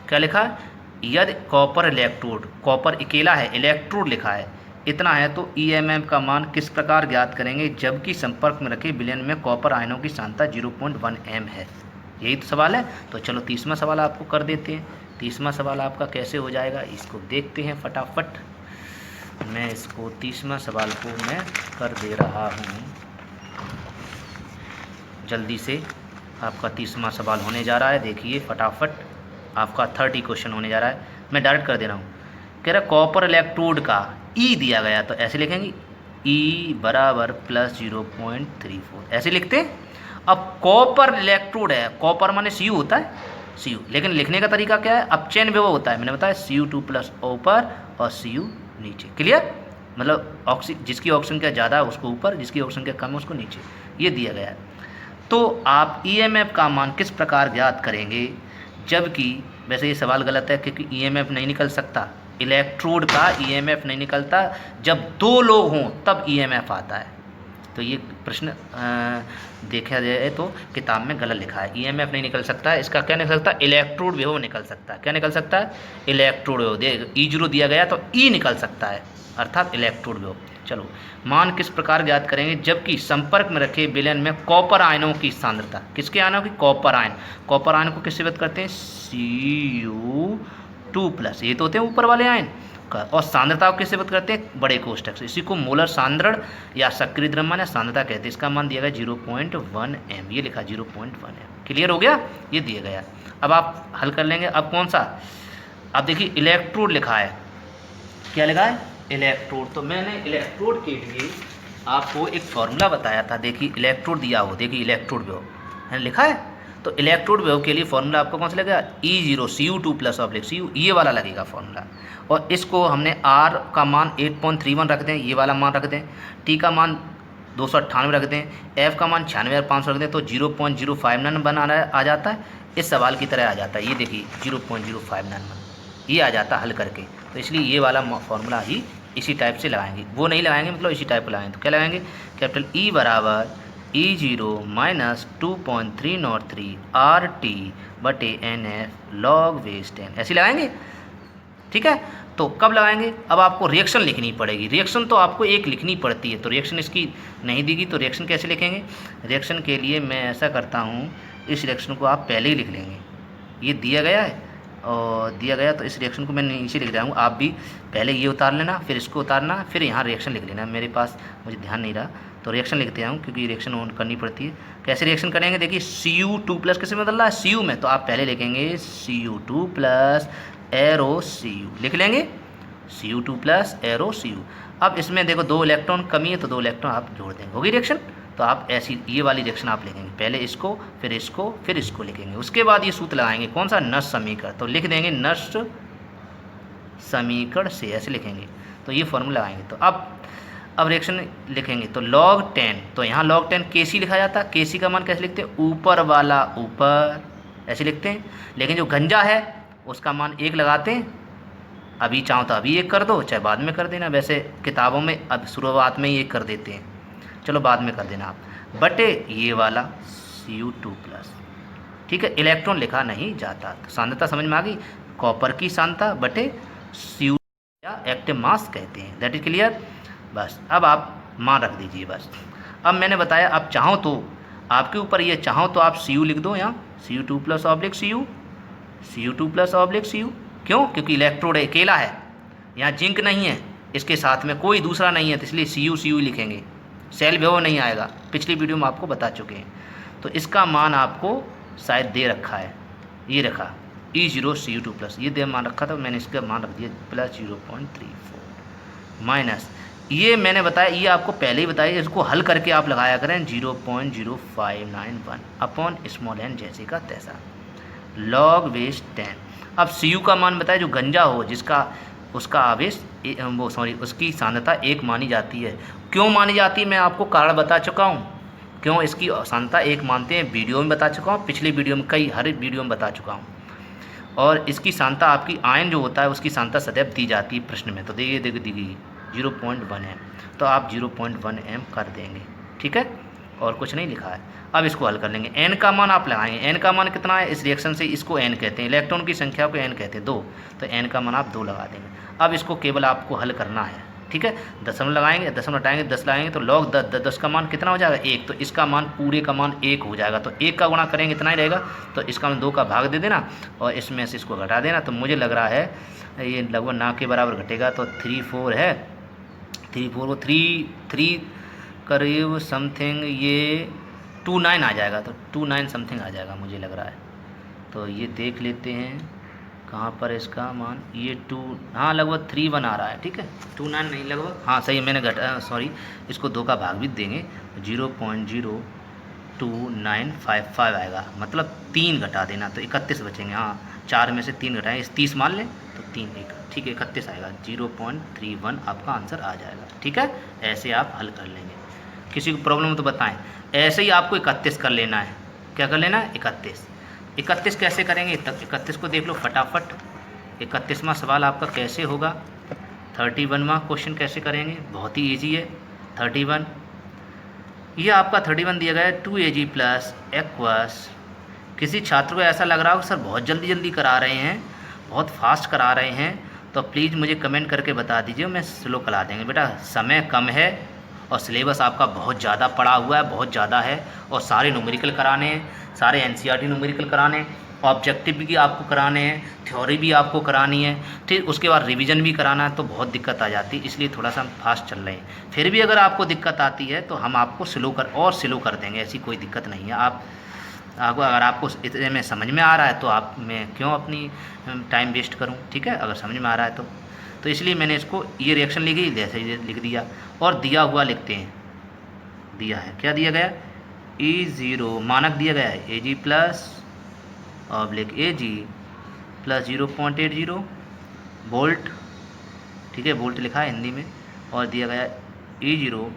क्या लिखा है, यदि कॉपर इलेक्ट्रोड, कॉपर अकेला है, इलेक्ट्रोड लिखा है, इतना है, तो EMF का मान किस प्रकार ज्ञात करेंगे जबकि संपर्क में रखे विलयन में कॉपर आयनों की सांद्रता 0.1 m है। यही तो सवाल है। तो चलो 30वां सवाल आपको कर देते हैं। 30वां सवाल आपका कैसे हो जाएगा, इसको देखते हैं फटाफट। मैं इसको 30वां सवाल को मैं कर दे रहा हूँ जल्दी से। आपका 30वां सवाल होने जा रहा है, देखिए फटाफट, आपका 30 क्वेश्चन होने जा रहा है। मैं डायरेक्ट कर दे रहा हूँ, कह रहा कॉपर इलेक्ट्रोड का E दिया गया, तो ऐसे लिखेंगे E बराबर +0.34, ऐसे लिखते हैं। अब कॉपर इलेक्ट्रोड है, कॉपर माने Cu होता है, Cu, लेकिन लिखने का तरीका क्या है, अपचयन विभव होता है, मैंने बताया Cu2+ ऊपर और Cu नीचे, क्लियर। मतलब जिसकी ऑक्सीजन का ज़्यादा है उसको ऊपर, जिसकी ऑक्सीजन का कम है उसको नीचे, ये दिया गया है। तो आप EMF का मान किस प्रकार ज्ञात करेंगे, जबकि वैसे ये सवाल गलत है, क्योंकि EMF नहीं निकल सकता, इलेक्ट्रोड का EMF नहीं निकलता, जब दो लोग हों तब EMF आता है। तो ये प्रश्न देखा जाए तो किताब में गलत लिखा है, EMF नहीं निकल सकता है। इसका क्या निकल सकता है, इलेक्ट्रोड विभव निकल सकता है। क्या निकल सकता है, इलेक्ट्रोड विभव। E0 दिया गया तो E निकल सकता है, अर्थात इलेक्ट्रोड विभव। चलो मान किस प्रकार ज्ञात करेंगे जबकि संपर्क में रखे विलयन में कॉपर आयनों की सांद्रता, किसके आयनों की, कॉपर आयन। कॉपर आयन को किससे व्यक्त करते हैं, Cu2+, ये तो होते हैं ऊपर वाले आयन, और सांद्रता को किससे व्यक्त करते हैं, बड़े कोष्ठक से। इसी को मोलर सांद्रण या सक्रिय द्रव्यमान या सांद्रता कहते हैं। इसका मान दिया गया 0.1 m, ये लिखा 0.1 m। क्लियर हो गया, ये दिया गया। अब आप हल कर लेंगे। अब कौन सा, अब देखिए इलेक्ट्रोड लिखा है, क्या लिखा है? इलेक्ट्रोड। तो मैंने इलेक्ट्रोड के लिए आपको एक फॉर्मूला बताया था। देखिए इलेक्ट्रोड दिया हो, देखिए इलेक्ट्रोड वेव है लिखा है। तो इलेक्ट्रोड वेव के लिए फॉर्मूला आपको कौन सा लगेगा? E0 Cu2 plus oblique Cu, ये वाला लगेगा फॉर्मूला। और इसको हमने R का मान 8.31 रख दें, ये वाला मान रख दें, T का मान 298 रख दें, F का मान 96,500 रख दें, तो 0.059 आ जाता है। इस सवाल की तरह आ जाता है, ये देखिए 0.059 ये आ जाता है हल करके। तो इसलिए ये वाला फॉर्मूला ही इसी टाइप से लगाएंगे, वो नहीं लगाएंगे, मतलब इसी टाइप का लगाएंगे। तो क्या लगाएंगे? कैपिटल E बराबर E0 माइनस 2.303 RT बटे NF लॉग बेस 10, ऐसे लगाएंगे। ठीक है, तो कब लगाएंगे? अब आपको रिएक्शन लिखनी पड़ेगी। रिएक्शन तो आपको एक लिखनी पड़ती है, तो रिएक्शन इसकी नहीं देगी, तो रिएक्शन कैसे लिखेंगे? रिएक्शन के लिए मैं ऐसा करता हूँ, इस रिएक्शन को आप पहले ही लिख लेंगे, ये दिया गया है और दिया गया, तो इस रिएक्शन को मैं नीचे लिख रहा हूँ। आप भी पहले ये उतार लेना, फिर इसको उतारना, फिर यहाँ रिएक्शन लिख लेना। मेरे पास मुझे ध्यान नहीं रहा, तो रिएक्शन लिखते हूँ क्योंकि रिएक्शन ऑन करनी पड़ती है। कैसे रिएक्शन करेंगे? देखिए Cu2 प्लस किस में बदल रहा है? Cu में, तो आप पहले लिखेंगे Cu2 प्लस एरो Cu, लिख लेंगे Cu2 प्लस एरो Cu। अब इसमें देखो 2 इलेक्ट्रॉन कमी है, तो 2 इलेक्ट्रॉन आप जोड़ देंगे, होगी रिएक्शन। तो आप ऐसी ये वाली रिएक्शन आप लिखेंगे, पहले इसको फिर इसको फिर इसको लिखेंगे। उसके बाद ये सूत्र लगाएंगे, कौन सा? नष्ट समीकरण। तो लिख देंगे नष्ट समीकरण से, ऐसे लिखेंगे। तो ये फॉर्मूला लगाएंगे। तो अब रिएक्शन लिखेंगे, तो log 10, तो यहाँ log 10 Kc लिखा जाता है। Kc का मान कैसे लिखते हैं? ऊपर वाला ऊपर, ऐसे लिखते हैं। लेकिन जो गंजा है उसका मान 1 लगाते हैं। अभी चाहो तो अभी 1 कर दो, चाहे बाद में कर देना। वैसे किताबों में अब शुरुआत में ही 1 कर देते हैं, चलो बाद में कर देना आप। बटे ये वाला Cu2 प्लस, ठीक है, इलेक्ट्रॉन लिखा नहीं जाता। तो सांद्रता समझ में आ गई? कॉपर की सांद्रता बटे Cu या एक्टिव मास कहते हैं। That is clear? बस अब आप मान रख दीजिए बस। अब मैंने बताया, आप चाहो तो आपके ऊपर ये, चाहो तो आप Cu लिख दो यहाँ, Cu2 plus oblique Cu, Cu2 plus oblique Cu। क्यों? क्योंकि इलेक्ट्रोड अकेला है, यहाँ जिंक नहीं है, इसके साथ में कोई दूसरा नहीं है, तो इसलिए Cu लिखेंगे, सेल वेव नहीं आएगा। पिछली वीडियो में आपको बता चुके हैं। तो इसका मान आपको शायद दे रखा है, ये रखा E0 Cu2 प्लस, ये दे मान रखा था, मैंने इसका मान रख दिया प्लस 0.34 माइनस, ये मैंने बताया, ये आपको पहले ही बताया, इसको हल करके आप लगाया करें 0.0591 अपॉन स्मॉल n जैसे का तैसा लॉग बेस 10। अब Cu का मान बताया, जो गंजा हो जिसका उसका आवेश वो सॉरी उसकी सांद्रता 1 मानी जाती है। क्यों मानी जाती है मैं आपको कारण बता चुका हूँ, क्यों इसकी सांद्रता 1 मानते हैं, वीडियो में बता चुका हूँ, पिछली वीडियो में हर वीडियो में बता चुका हूँ। और इसकी सांद्रता आपकी आयन जो होता है उसकी सांद्रता सदैव दी जाती है प्रश्न में, तो देखिए दी गई 0.1 m, तो आप 0.1 m कर देंगे। ठीक है, और कुछ नहीं लिखा है। अब इसको हल कर लेंगे। n का मान आप लगाएंगे, n का मान कितना है? इस रिएक्शन से इसको n कहते हैं, इलेक्ट्रॉन की संख्या को n कहते हैं 2, तो n का मान आप 2 लगा देंगे। अब इसको केवल आपको हल करना है। ठीक है, दशमलव लगाएंगे, दशमलव हटाएंगे, 10 लगाएंगे, तो log 10 का मान कितना हो जाएगा? 1, तो इसका मान पूरे का मान 1 हो जाएगा। तो 1 का गुणा करेंगे इतना ही रहेगा, तो इसका मान 2 का भाग दे देना और इसमें से इसको घटा देना। तो मुझे लग रहा है ये लगभग ना के बराबर घटेगा, तो 3 4 है, 3 4 को 3 करीब समथिंग ये 29 आ जाएगा, तो 29 समथिंग आ जाएगा मुझे लग रहा है। तो ये देख लेते हैं कहाँ पर इसका मान, ये 2, हाँ लगभग 3 आ रहा है। ठीक है, 29 नहीं लगभग, हाँ सही, मैंने सॉरी इसको 2 का भाग भी देंगे, 0.02955 आएगा, मतलब 3 घटा देना, तो 31 बचेंगे। हाँ 4 में से 3 घटाएँ, 30 मान लें तो 3 1, ठीक है 31 आएगा, 0.31 आपका आंसर आ जाएगा। ठीक है, ऐसे आप हल कर लेंगे। किसी को प्रॉब्लम हो तो बताएं। ऐसे ही आपको 31 कर लेना है। क्या कर लेना है? 31 कैसे करेंगे? 31 को देख लो फटाफट। 31वां सवाल आपका कैसे होगा? 31वां क्वेश्चन कैसे करेंगे? बहुत ही ईजी है। 31 ये आपका 31 दिया गया है 2Ag प्लस एक्वस। किसी छात्र को ऐसा लग रहा हो सर बहुत जल्दी करा रहे हैं, बहुत फास्ट करा रहे हैं, तो प्लीज़ मुझे कमेंट करके बता दीजिए, मैं स्लो करा देंगे। बेटा समय कम है और सिलेबस आपका बहुत ज़्यादा पड़ा हुआ है, बहुत ज़्यादा है, और सारे न्यूमेरिकल कराने हैं, सारे NCERT न्यूमेरिकल कराने हैं, ऑब्जेक्टिव भी आपको कराने हैं, थ्योरी भी आपको करानी है, ठीक, उसके बाद रिवीजन भी कराना है, तो बहुत दिक्कत आ जाती है, इसलिए थोड़ा सा हम फास्ट चल रहे हैं। फिर भी अगर आपको दिक्कत आती है तो हम आपको स्लो कर देंगे, ऐसी कोई दिक्कत नहीं है। आप अगर आपको इतने में समझ में आ रहा है तो आप मैं क्यों अपनी टाइम वेस्ट करूं, ठीक है, अगर समझ में आ रहा है तो इसलिए मैंने इसको ये रिएक्शन लिखी, जैसे ये लिख दिया। और दिया हुआ लिखते हैं, दिया है, क्या दिया गया, E0 मानक दिया गया है Ag plus oblique Ag plus 0.80 volt, ठीक है, वोल्ट लिखा है हिंदी में। और दिया गया E0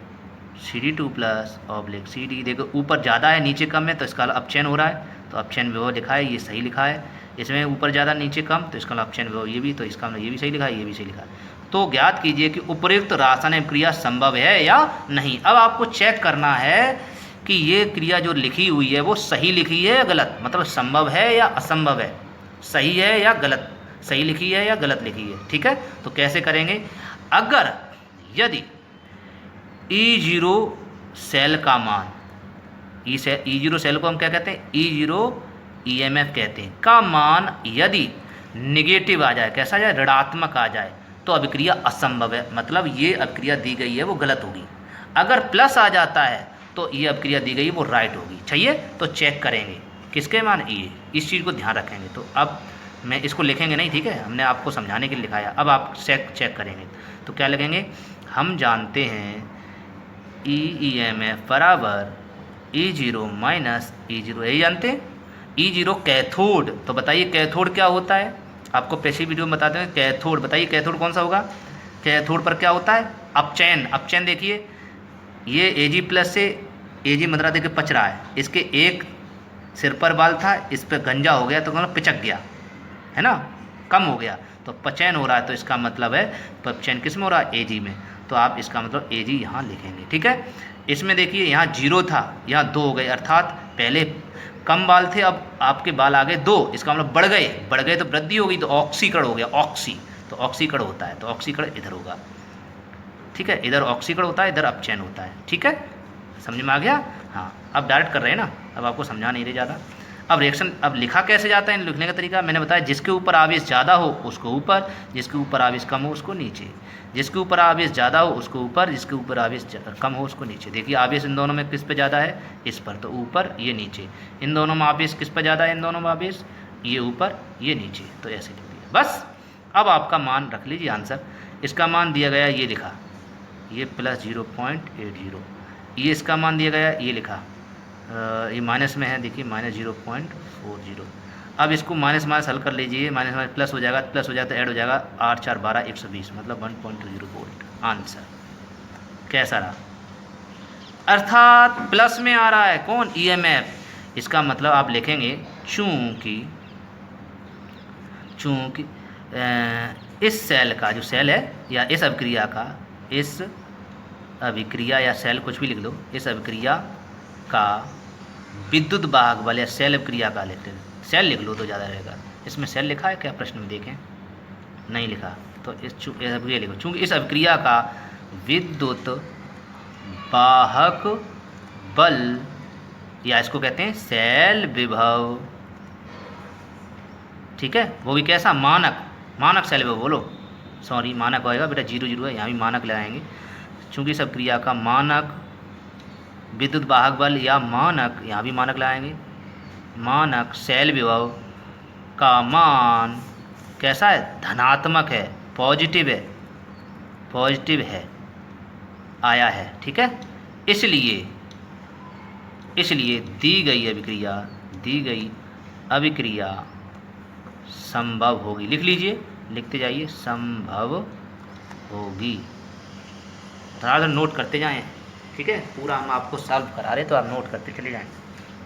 CD2 plus oblique CD, देखो ऊपर ज़्यादा है नीचे कम है तो इसका अपचयन हो रहा है, तो अपचयन विभव लिखा है, ये सही लिखा है। इसमें ऊपर ज़्यादा नीचे कम तो इसका अपचयन विभव ये भी, तो इसका ये भी सही लिखा है, ये भी सही लिखा है। तो ज्ञात कीजिए कि उपयुक्त रासायनिक क्रिया संभव है या नहीं। अब आपको चेक करना है कि ये क्रिया जो लिखी हुई है वो सही लिखी है या गलत, मतलब संभव है या असंभव है, सही है या गलत, सही लिखी है या गलत लिखी है, ठीक है। तो कैसे करेंगे, अगर यदि E0 सेल का मान, E0 सेल को हम क्या कहते हैं, E0 EMF कहते हैं, का मान यदि निगेटिव आ जाए, कैसा आ जाए, ऋणात्मक आ जाए, तो अभिक्रिया असंभव है, मतलब ये अभिक्रिया दी गई है वो गलत होगी। अगर प्लस आ जाता है तो ये अभिक्रिया दी गई है वो राइट होगी। चाहिए तो चेक करेंगे किसके मान, ये इस चीज़ को ध्यान रखेंगे। तो अब मैं इसको लिखेंगे नहीं, ठीक है, हमने आपको समझाने के लिए लिखाया, अब आप चेक करेंगे। तो क्या लिखेंगे, हम जानते हैं EMF बराबर E0 माइनस E0, यही जानते हैं। E0 कैथोड, तो बताइए कैथोड क्या होता है, आपको पिछली वीडियो में बताते हैं। कैथोड, बताइए कैथोड कौन सा होगा, कैथोड पर क्या होता है, अपचयन। अपचयन देखिए, ये Ag प्लस से Ag मतलब देखिए पच रहा है, इसके एक सिर पर बाल था, इस पर गंजा हो गया तो मतलब पिचक गया, है ना, कम हो गया, तो पचयन हो रहा है, तो इसका मतलब है अपचयन किस में हो रहा है, Ag में, तो आप इसका मतलब Ag यहाँ लिखेंगे, ठीक है। इसमें देखिए यहाँ 0 था, यहाँ 2 हो गए, अर्थात पहले कम बाल थे, अब आपके बाल आ गए 2, इसका मतलब बढ़ गए तो वृद्धि हो गई, तो ऑक्सीकरण हो गया, ऑक्सी, तो ऑक्सीकरण होता है, तो ऑक्सीकरण इधर होगा, ठीक है, इधर ऑक्सीकरण होता है, इधर अपचयन होता है, ठीक है, समझ में आ गया। हाँ, अब डायरेक्ट कर रहे हैं ना, अब आपको समझा नहीं रहे ज़्यादा। अब रिएक्शन अब लिखा कैसे जाता है, लिखने का तरीका मैंने बताया, जिसके ऊपर आवेश ज़्यादा हो उसको ऊपर, जिसके ऊपर आवेश कम हो उसको नीचे, जिसके ऊपर आवेश ज़्यादा हो उसको ऊपर, जिसके ऊपर आवेश कम हो उसको नीचे। देखिए आवेश इन दोनों में किस पे ज़्यादा है, इस पर, तो ऊपर ये नीचे। इन दोनों में आवेश किस पर ज़्यादा है, इन दोनों में आवेश ये ऊपर ये नीचे, तो ऐसे लिख दिया बस। अब आपका मान रख लीजिए आंसर, इसका मान दिया गया ये लिखा, ये प्लस 0.80, ये इसका मान दिया गया ये लिखा, ये माइनस में है, देखिए माइनस 0.40। अब इसको माइनस माइनस हल कर लीजिए, माइनस माइनस प्लस हो जाएगा, प्लस हो जाएगा तो ऐड हो जाएगा, 8 4 12 120, मतलब 1.20 वोल्ट। आंसर कैसा रहा, अर्थात प्लस में आ रहा है कौन, EMF। इसका मतलब आप लिखेंगे चूंकि इस सेल का जो सेल है या इस अभिक्रिया का, इस अभिक्रिया या सेल कुछ भी लिख लो, इस अभिक्रिया का विद्युत वाहक बल या सेल अभिक्रिया का लिखते हैं, सेल लिख लो तो ज़्यादा रहेगा। इसमें सेल लिखा है क्या, प्रश्न में देखें, नहीं लिखा, तो इस अभिक्रिया लिखो, चूँकि इस अभिक्रिया का विद्युत वाहक बल या इसको कहते हैं सेल विभव, ठीक है, वो भी कैसा, मानक सेल विभव, बोलो सॉरी मानक होएगा बेटा, 0 0 है, यहाँ भी मानक लगाएंगे। चूँकि इस अभिक्रिया का मानक विद्युत वाहक बल या मानक, यहाँ भी मानक लगाएंगे, मानक सेल विभव का मान कैसा है, धनात्मक है, पॉजिटिव है, आया है, ठीक है। इसलिए दी गई अभिक्रिया संभव होगी, लिख लीजिए, लिखते जाइए, संभव होगी, थोड़ा नोट करते जाएं, ठीक है, पूरा हम आपको सॉल्व करा रहे तो आप नोट करते चले जाएं।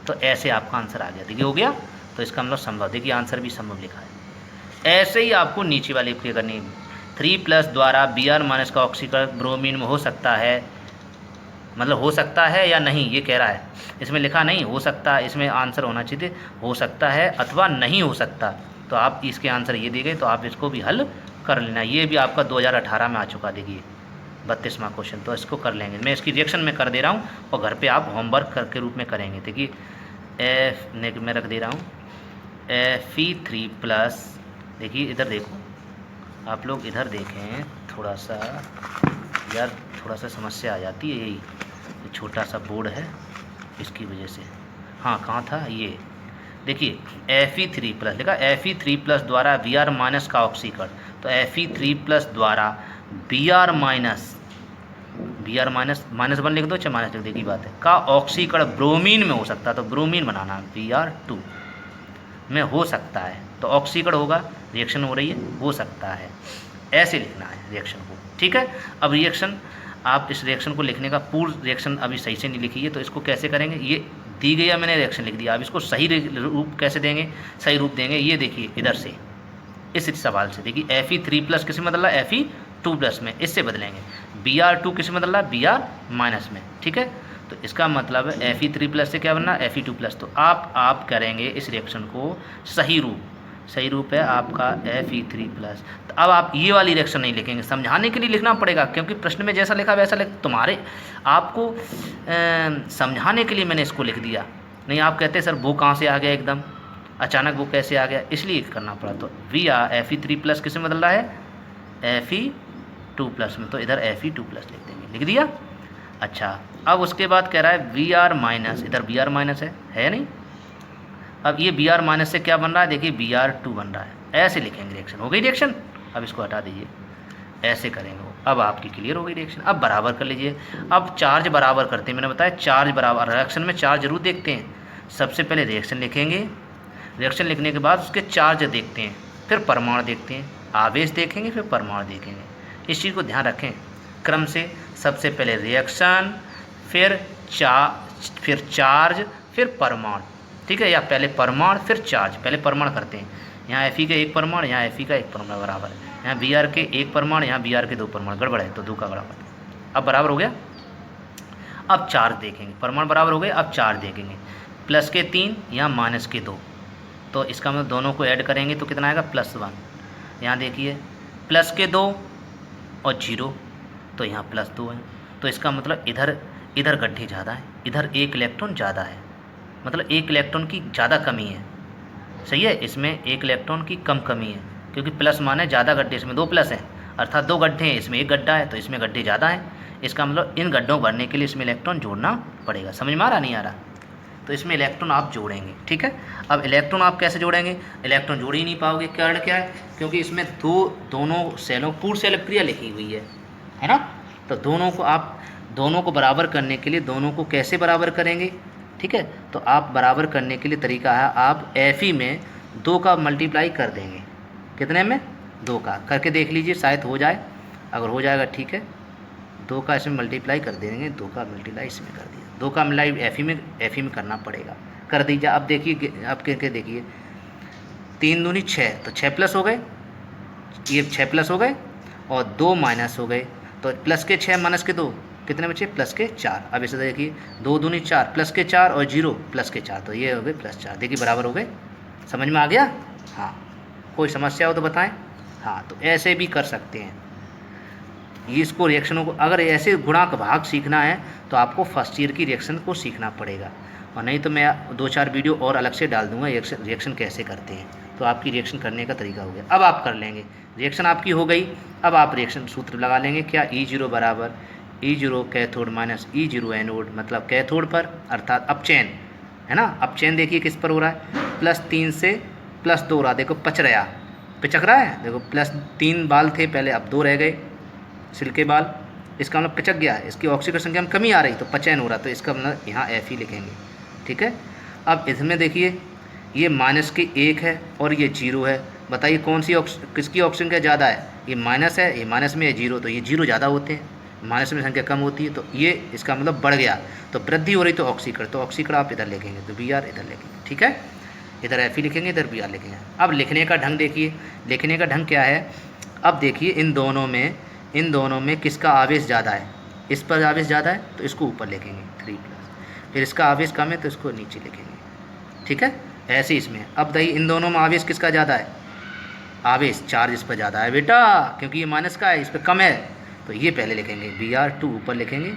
तो ऐसे आपका आंसर आ गया, देखिए हो गया, तो इसका मतलब संभव, देखिए आंसर भी संभव लिखा है। ऐसे ही आपको नीचे वाली क्रिया करनी है, 3+ द्वारा Br- का ऑक्सीकरण ब्रोमीन में हो सकता है, मतलब हो सकता है या नहीं ये कह रहा है, इसमें लिखा नहीं हो सकता है, इसमें आंसर होना चाहिए हो सकता है अथवा नहीं हो सकता, तो आप इसके आंसर ये दिए गए, तो आप इसको भी हल कर लेना। ये भी आपका 2018 में आ चुका, देखिए 32वां क्वेश्चन, तो इसको कर लेंगे, मैं इसकी रिएक्शन में कर दे रहा हूँ और घर पे आप होमवर्क के रूप में करेंगे। देखिए मैं रख दे रहा हूँ Fe3+, देखिए इधर देखो, आप लोग इधर देखें, थोड़ा सा यार थोड़ा सा समस्या आ जाती है, यही छोटा सा बोर्ड है इसकी वजह से, हाँ कहाँ था ये, देखिए Fe3+ लिखा, Fe3+ द्वारा Br माइनस का ऑक्सीकरण, तो Fe3+ द्वारा Br माइनस वन लिख दो, चाहे माइनस लिख दो, की बात है, का ऑक्सीकरण ब्रोमीन में हो सकता है, तो ब्रोमीन बनाना Br2 में हो सकता है, तो ऑक्सीकरण होगा, रिएक्शन हो रही है, हो सकता है, ऐसे लिखना है रिएक्शन को। ठीक है, अब रिएक्शन, आप इस रिएक्शन को लिखने का पूर्ण रिएक्शन अभी सही से नहीं लिखी है, तो इसको कैसे करेंगे, ये दी गई है, मैंने रिएक्शन लिख दिया, अब इसको सही रूप कैसे देंगे, सही रूप देंगे, ये देखिए इधर से, इस सवाल से देखिए Fe3+ किस में बदला, Fe2+ में, इससे बदलेंगे, Br2 किस में बदला, Br- में। ठीक है, तो इसका मतलब है Fe3+ से क्या बनना, Fe2+, तो आप करेंगे इस रिएक्शन को सही रूप है आपका Fe3+। तो अब आप ये वाली रिएक्शन नहीं लिखेंगे, समझाने के लिए लिखना पड़ेगा, क्योंकि प्रश्न में जैसा लिखा वैसा तुम्हारे आपको समझाने के लिए मैंने इसको लिख दिया, नहीं आप कहते सर वो कहाँ से आ गया एकदम अचानक, वो कैसे आ गया, इसलिए करना पड़ा। तो Fe3+ किस में बदल रहा है, Fe2+ में, तो इधर Fe2+ लिख देंगे, लिख दिया। अच्छा, अब उसके बाद कह रहा है Br-, इधर Br- है नहीं, अब ये Br- से क्या बन रहा है, देखिए Br2 बन रहा है, ऐसे लिखेंगे रिएक्शन, हो गई रिएक्शन। अब इसको हटा दीजिए, ऐसे करेंगे वो, अब आपकी क्लियर हो गई रिएक्शन। अब बराबर कर लीजिए, अब चार्ज बराबर करते हैं, मैंने बताया चार्ज बराबर, रिएक्शन में चार्ज जरूर देखते हैं, सबसे पहले रिएक्शन लिखेंगे, रिएक्शन लिखने के बाद उसके चार्ज देखते हैं, फिर परमाणु देखते हैं, आवेश देखेंगे, फिर परमाणु देखेंगे, इस चीज़ को ध्यान रखें क्रम से, सबसे पहले रिएक्शन, फिर चार्ज, फिर परमाणु। ठीक है, या पहले परमाणु फिर चार्ज, पहले परमाणु करते हैं, यहाँ Fe का एक परमाणु, यहाँ Fe का एक परमाणु बराबर है, यहाँ Br के एक परमाणु, यहाँ Br के दो परमाणु, गड़बड़ है तो दो का बराबर। अब बराबर हो गया, अब चार्ज देखेंगे, परमाणु बराबर हो गए, अब चार्ज देखेंगे, प्लस के 3, यहाँ माइनस के 2, तो इसका मतलब दोनों को ऐड करेंगे तो कितना आएगा, +1। यहाँ देखिए प्लस के 2 और 0, तो यहाँ +2 है, तो इसका मतलब इधर गड्ढे ज़्यादा है, इधर एक इलेक्ट्रॉन ज़्यादा है, मतलब एक इलेक्ट्रॉन की ज़्यादा कमी है, सही है, इसमें एक इलेक्ट्रॉन की कम कमी है, क्योंकि प्लस माने ज़्यादा गड्ढे, इसमें 2 प्लस हैं, अर्थात 2 गड्ढे हैं, इसमें एक गड्ढा है, तो इसमें गड्ढे ज़्यादा हैं, इसका मतलब इन गड्ढों भरने के लिए इसमें इलेक्ट्रॉन जोड़ना पड़ेगा। समझ में आ रहा, नहीं आ रहा, तो इसमें इलेक्ट्रॉन आप जोड़ेंगे। ठीक है, अब इलेक्ट्रॉन आप कैसे जोड़ेंगे, इलेक्ट्रॉन जोड़ ही नहीं पाओगे, कारण क्या है, क्योंकि इसमें दोनों सेलों पूर्ण सेल क्रिया लिखी हुई है ना, तो दोनों को बराबर करने के लिए दोनों को कैसे बराबर करेंगे। ठीक है, तो आप बराबर करने के लिए तरीका है, आप Fe में 2 का मल्टीप्लाई कर देंगे, कितने में, 2 का करके देख लीजिए, शायद हो जाए, अगर हो जाएगा ठीक है, 2 का इसमें मल्टीप्लाई कर देंगे, 2 का मल्टीप्लाई इसमें कर दिया, 2 का मल्टीप्लाई Fe में करना पड़ेगा, कर दीजिए। अब देखिए, अब करके देखिए, 3 दूनी 6, तो 6+ हो गए, ये 6+ हो गए, और 2 माइनस हो गए, तो प्लस के 6 माइनस के 2 कितने बचे, +4। अब इसे देखिए 2 दूनी 4, +4 और 0 +4, तो ये हो गए +4, देखिए बराबर हो गए। समझ में आ गया, हाँ, कोई समस्या हो तो बताएं। हाँ, तो ऐसे भी कर सकते हैं, इसको रिएक्शनों को, अगर ऐसे गुणांक भाग सीखना है तो आपको फर्स्ट ईयर की रिएक्शन को सीखना पड़ेगा, और नहीं तो मैं 2-4 वीडियो और अलग से डाल दूंगा रिएक्शन कैसे करते हैं, तो आपकी रिएक्शन करने का तरीका हो गया। अब आप कर लेंगे, रिएक्शन आपकी हो गई, अब आप रिएक्शन सूत्र लगा लेंगे, क्या, E0 बराबर E0 cathode minus E0 anode, मतलब कैथोड पर, अर्थात अपचयन है ना, अपचयन देखिए किस पर हो रहा है, +3 से +2 हो रहा, देखो पिचक रहा है, देखो +3 बाल थे पहले, अब 2 रह गए सिल्के बाल, इसका मतलब पिचक गया है, इसकी ऑक्सीजन संख्या में कमी आ रही, तो पचयन हो रहा, तो इसका मतलब यहाँ Fe लिखेंगे। ठीक है, अब इसमें देखिए ये -1 है और ये 0 है, बताइए कौन सी किसकी ऑक्सीजन क्या ज़्यादा है, ये माइनस है, ये माइनस में है 0, तो ये 0 ज़्यादा होते हैं, माइनस में संख्या कम होती है, तो ये इसका मतलब बढ़ गया, तो वृद्धि हो रही, तो ऑक्सीकरण आप इधर लिखेंगे, तो Br इधर लिखेंगे। ठीक है, इधर Fe लिखेंगे, इधर Br लिखेंगे। अब लिखने का ढंग देखिए, लिखने का ढंग क्या है, अब देखिए इन दोनों में किसका आवेश ज़्यादा है, इस पर आवेश ज़्यादा है तो इसको ऊपर लिखेंगे 3+, फिर इसका आवेश कम है तो इसको नीचे लिखेंगे। ठीक है, ऐसे इसमें अब दही इन दोनों में आवेश किसका ज़्यादा है, आवेश चार्ज इस पर ज़्यादा है बेटा, क्योंकि ये माइनस का है, इस पर कम है, तो ये पहले लिखेंगे, Br2 ऊपर लिखेंगे,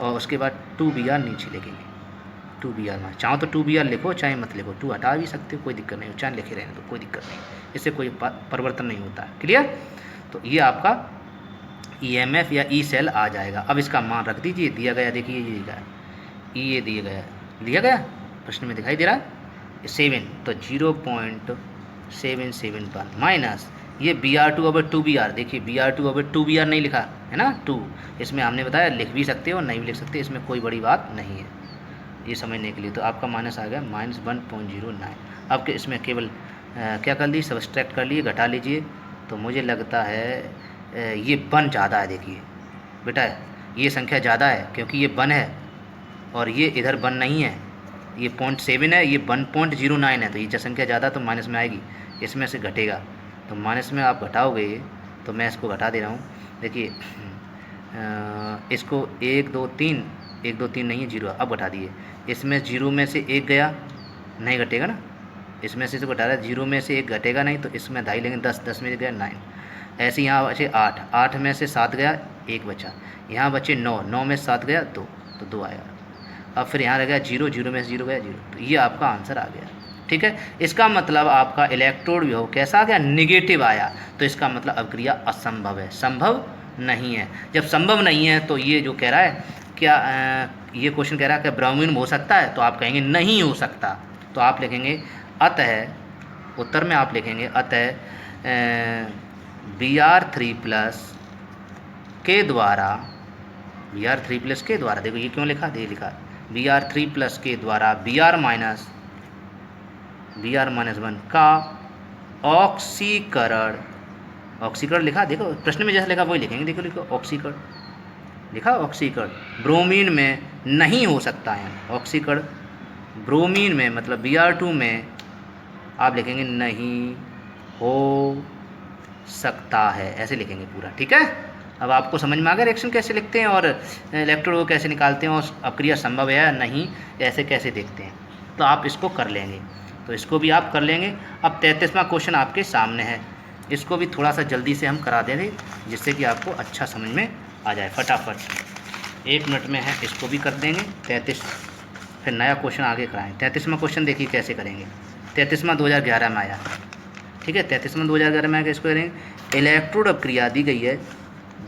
और उसके बाद 2Br नीचे लिखेंगे, 2Br में चाहो तो 2Br लिखो, चाहे मत लिखो, 2 हटा भी सकते हो, कोई दिक्कत नहीं, चाहे लिखे रहने तो कोई दिक्कत नहीं, इससे कोई परिवर्तन नहीं होता। क्लियर, तो ये आपका EMF या ई सेल आ जाएगा। अब इसका मान रख दीजिए, दिया गया, देखिए ये दिया गया, दिया गया प्रश्न में दिखाई दे रहा है 7, तो 0.771 माइनस ये Br2/2Br, देखिए Br2/2Br नहीं लिखा है ना 2, इसमें हमने बताया लिख भी सकते हो और नहीं भी लिख सकते, इसमें कोई बड़ी बात नहीं है ये समझने के लिए। तो आपका माइनस आ गया -1.09। अब इसमें केवल क्या कर ली, सब्सट्रैक्ट कर लिए, घटा लीजिए। तो मुझे लगता है ये 1 ज़्यादा है। देखिए बेटा ये संख्या ज़्यादा है क्योंकि ये 1 है और ये इधर 1 नहीं है, ये 0.7 है, ये 1.09 है, तो ये संख्या ज़्यादा तो माइनस में आएगी, इसमें से घटेगा। तो माइनस में आप घटाओगे तो मैं इसको घटा दे रहा हूँ। देखिए इसको 1 2 3 नहीं है 0, अब घटा दिए। इसमें 0 में से 1 गया, नहीं घटेगा ना, इसमें से घटा रहा है, 0 में से 1 घटेगा नहीं, तो इसमें 2.5 लेंगे, 10 में गया 9। ऐसे यहाँ बचे 8 में से 7 गया, 1 बचा। यहाँ बचे 9 में से 7 गया 2, तो 2 आया। अब फिर यहाँ रह गया 0 में से 0 गया 0, तो ये आपका आंसर आ गया। ठीक है, इसका मतलब आपका इलेक्ट्रोड विभव कैसा आ गया, निगेटिव आया। तो इसका मतलब अभिक्रिया असंभव है, संभव नहीं है। जब संभव नहीं है तो ये जो कह रहा है क्या ये क्वेश्चन कह रहा है कि ब्रोमीन हो सकता है, तो आप कहेंगे नहीं हो सकता। तो आप लिखेंगे अतः, उत्तर में आप लिखेंगे अतः Br3+ के द्वारा, Br3+ के द्वारा, देखो ये क्यों लिखा, दे लिखा Br3+ के द्वारा Br-1 का ऑक्सीकरण, ऑक्सीकरण लिखा, देखो प्रश्न में जैसा लिखा वही लिखेंगे। देखो लिखो ऑक्सीकरण लिखा, ऑक्सीकरण ब्रोमीन में नहीं हो सकता है। ऑक्सीकरण ब्रोमीन में मतलब Br2 में आप लिखेंगे नहीं हो सकता है, ऐसे लिखेंगे पूरा। ठीक है, अब आपको समझ में आ गया रिएक्शन कैसे लिखते हैं और इलेक्ट्रोड को कैसे निकालते हैं और अभिक्रिया संभव है या नहीं, ऐसे कैसे देखते हैं। तो आप इसको कर लेंगे, तो इसको भी आप कर लेंगे। अब 33वां क्वेश्चन आपके सामने है, इसको भी थोड़ा सा जल्दी से हम करा देंगे जिससे कि आपको अच्छा समझ में आ जाए। फटाफट 1 मिनट में है, इसको भी कर देंगे 33, फिर नया क्वेश्चन आगे कराएंगे। 33वां क्वेश्चन देखिए कैसे करेंगे। 33वां 2011 में आया, ठीक है, 33वां 2011 में आया। इसको करेंगे इलेक्ट्रोड अभिक्रिया दी गई है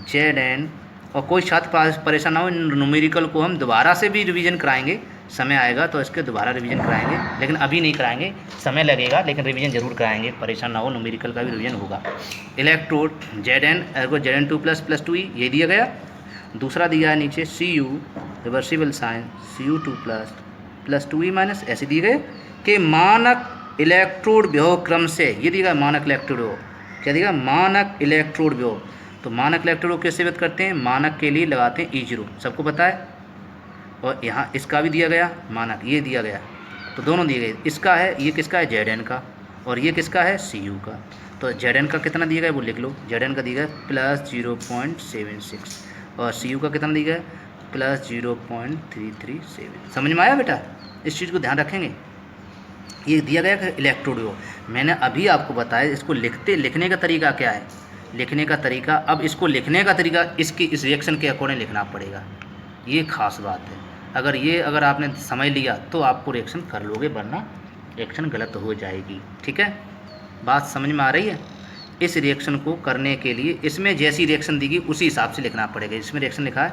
Zn, और कोई छात्र परेशान ना हो, न्यूमेरिकल को हम दोबारा से भी रिवीजन कराएंगे, समय आएगा तो इसके दोबारा रिवीजन कराएंगे, लेकिन अभी नहीं कराएंगे, समय लगेगा, लेकिन रिवीजन जरूर कराएंगे, परेशान ना हो, न्यूमेरिकल का भी रिवीजन होगा। Electrode Zn Ergo Zn2+ 2e ये दिया गया। दूसरा दिया है नीचे Cu reversible sign Cu2+ 2e- ऐसे दिए गए कि मानक इलेक्ट्रोड विभव क्रम से, ये दिया मानक इलेक्ट्रोड विभव, क्या दिया मानक इलेक्ट्रोड विभव। तो मानक इलेक्ट्रोड को कैसे व्यक्त करते हैं, मानक के लिए लगाते हैं E0, सबको पता है। और यहाँ इसका भी दिया गया मानक, ये दिया गया, तो दोनों दिए गए। इसका है, ये किसका है Zn का, और ये किसका है Cu का। तो Zn का कितना दिया गया वो लिख लो, Zn का दिया गया +0.76 और Cu का कितना दिया गया +0.337। समझ में आया बेटा, इस चीज़ को ध्यान रखेंगे। ये दिया गया कि इलेक्ट्रोड विभव, मैंने अभी आपको बताया इसको लिखने का तरीका क्या है, लिखने का तरीका। अब इसको लिखने का तरीका इसकी इस रिएक्शन के अकॉर्डिंग लिखना पड़ेगा, ये खास बात है। अगर आपने समझ लिया तो आपको रिएक्शन कर लोगे, वरना रिएक्शन गलत हो जाएगी। ठीक है, बात समझ में आ रही है। इस रिएक्शन को करने के लिए इसमें जैसी रिएक्शन दी गई उसी हिसाब से लिखना पड़ेगा। इसमें रिएक्शन लिखा है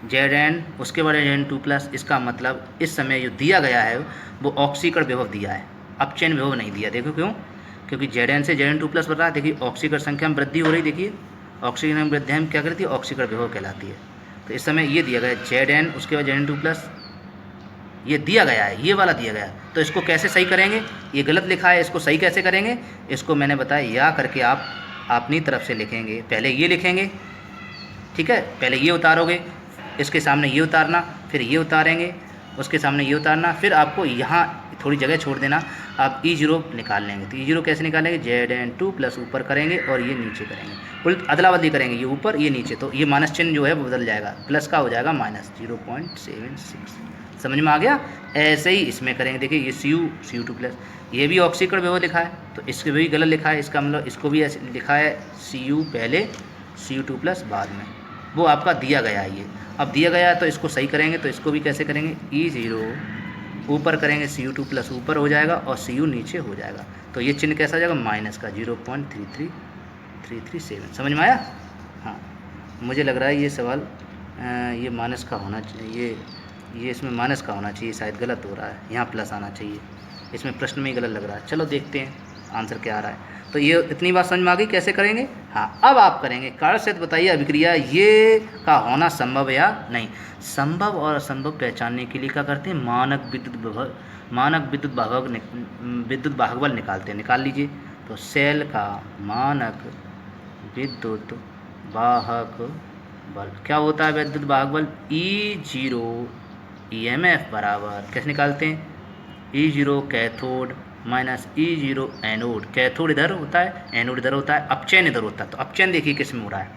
Zn, उसके बाद Zn2+, इसका मतलब इस समय जो दिया गया है वो ऑक्सीकरण विभव दिया है, अपचयन विभव नहीं दिया। देखो क्यों, क्योंकि Zn से Zn2+ बढ़ रहा है। देखिए ऑक्सीकरण संख्या में वृद्धि हो रही, देखिए ऑक्सीकरण में वृद्धि हम क्या करती है, ऑक्सीकरण विभव कहलाती है। तो इस समय ये दिया गया है Zn, उसके बाद Zn2+, ये दिया गया है, ये वाला दिया गया है। तो इसको कैसे सही करेंगे, ये गलत लिखा है, इसको सही कैसे करेंगे, इसको मैंने बताया या करके आप अपनी तरफ से लिखेंगे। पहले ये लिखेंगे, ठीक है, पहले ये उतारोगे, इसके सामने ये उतारना, फिर ये उतारेंगे, उसके सामने ये उतारना, फिर आपको यहाँ थोड़ी जगह छोड़ देना, आप E0 निकाल लेंगे। तो E0 कैसे निकालेंगे, Zn2+ ऊपर करेंगे और ये नीचे करेंगे, उल्ट अदला बदली करेंगे, ये ऊपर ये नीचे, तो ये माइनस चिन्ह जो है वो बदल जाएगा, प्लस का हो जाएगा -0.76। समझ में आ गया। ऐसे ही इसमें करेंगे, देखिए ये Cu2+, ये भी ऑक्सीकरण विभव लिखा है, तो इसके भी गलत लिखा है, इसका मतलब इसको भी ऐसे लिखा है Cu पहले Cu2+ बाद में, वो आपका दिया गया है। ये अब दिया गया है तो इसको सही करेंगे, तो इसको भी कैसे करेंगे, E0 ऊपर करेंगे, Cu2+ ऊपर हो जाएगा और Cu नीचे हो जाएगा, तो ये चिन्ह कैसा हो जाएगा, माइनस का 0.33337। समझ में आया। हाँ, मुझे लग रहा है ये सवाल ये माइनस का होना चाहिए, ये ये इसमें माइनस का होना चाहिए, शायद गलत हो रहा है, यहाँ प्लस आना चाहिए, इसमें प्रश्न में ही गलत लग रहा है। चलो देखते हैं आंसर क्या आ रहा है। तो ये इतनी बात समझ में आ गई कैसे करेंगे। हाँ, अब आप करेंगे कार्य से बताइए अभिक्रिया ये का होना संभव या नहीं। संभव और असंभव पहचानने के लिए क्या करते हैं, मानक विद्युत भागबल निकालते हैं। निकाल लीजिए। तो सेल का मानक विद्युत वाहक बल क्या होता है, विद्युत वाहक बल E0 EMF बराबर कैसे निकालते हैं, E0 cathode minus E0 anode. Cathode इधर होता है, एनोड इधर होता है, अपचयन इधर होता है। तो अपचयन देखिए किस में हो रहा है,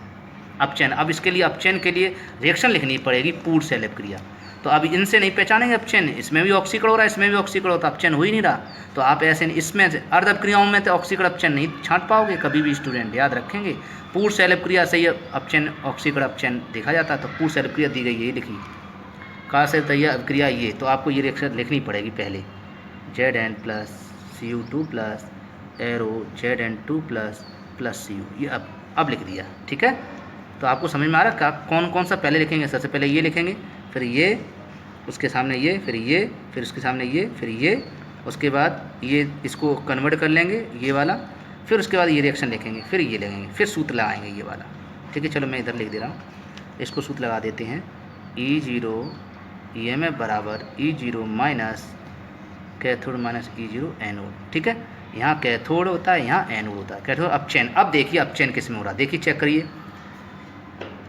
अपचयन। अब इसके लिए अपचयन के लिए रिएक्शन लिखनी पड़ेगी, पूर्ण सेल अभिक्रिया। तो अब इनसे नहीं पहचानेंगे अपचयन, इसमें भी ऑक्सीकरण हो रहा है, इसमें भी ऑक्सीकरण होता है, अपचयन हो ही नहीं रहा। तो आप ऐसे नहीं, इसमें अर्ध अभिक्रियाओं में तो ऑक्सीकरण अपचयन नहीं छांट पाओगे कभी भी, स्टूडेंट याद रखेंगे। पूर्ण सेल अभिक्रिया से ही अपचयन ऑक्सीकरण अपचयन देखा जाता है। तो पूर्ण सेल अभिक्रिया दी गई, यही लिखी कहाँ से तैयार अभिक्रिया ये। तो आपको ये रिएक्शन लिखनी पड़ेगी पहले, Zn plus Cu2 plus arrow Zn2 plus Cu। ये अब लिख दिया, ठीक है। तो आपको समझ में आ रहा है कौन कौन सा पहले लिखेंगे। सबसे पहले ये लिखेंगे, फिर ये, उसके सामने ये, फिर ये, फिर उसके सामने ये, फिर ये, उसके बाद ये इसको कन्वर्ट कर लेंगे ये वाला, फिर उसके बाद ये रिएक्शन लिखेंगे, फिर ये लिखेंगे, फिर सूत्र लगाएंगे ये वाला, ठीक है। चलो मैं इधर लिख दे रहा हूँ, इसको सूत्र लगा देते हैं। E0 EMF बराबर E0 minus cathode minus E0 anode, ठीक है। यहाँ कैथोड होता है, यहाँ एनोड होता है। कैथोड अपचयन, अब देखिए अपचयन किस में हो रहा है, देखिए चेक करिए।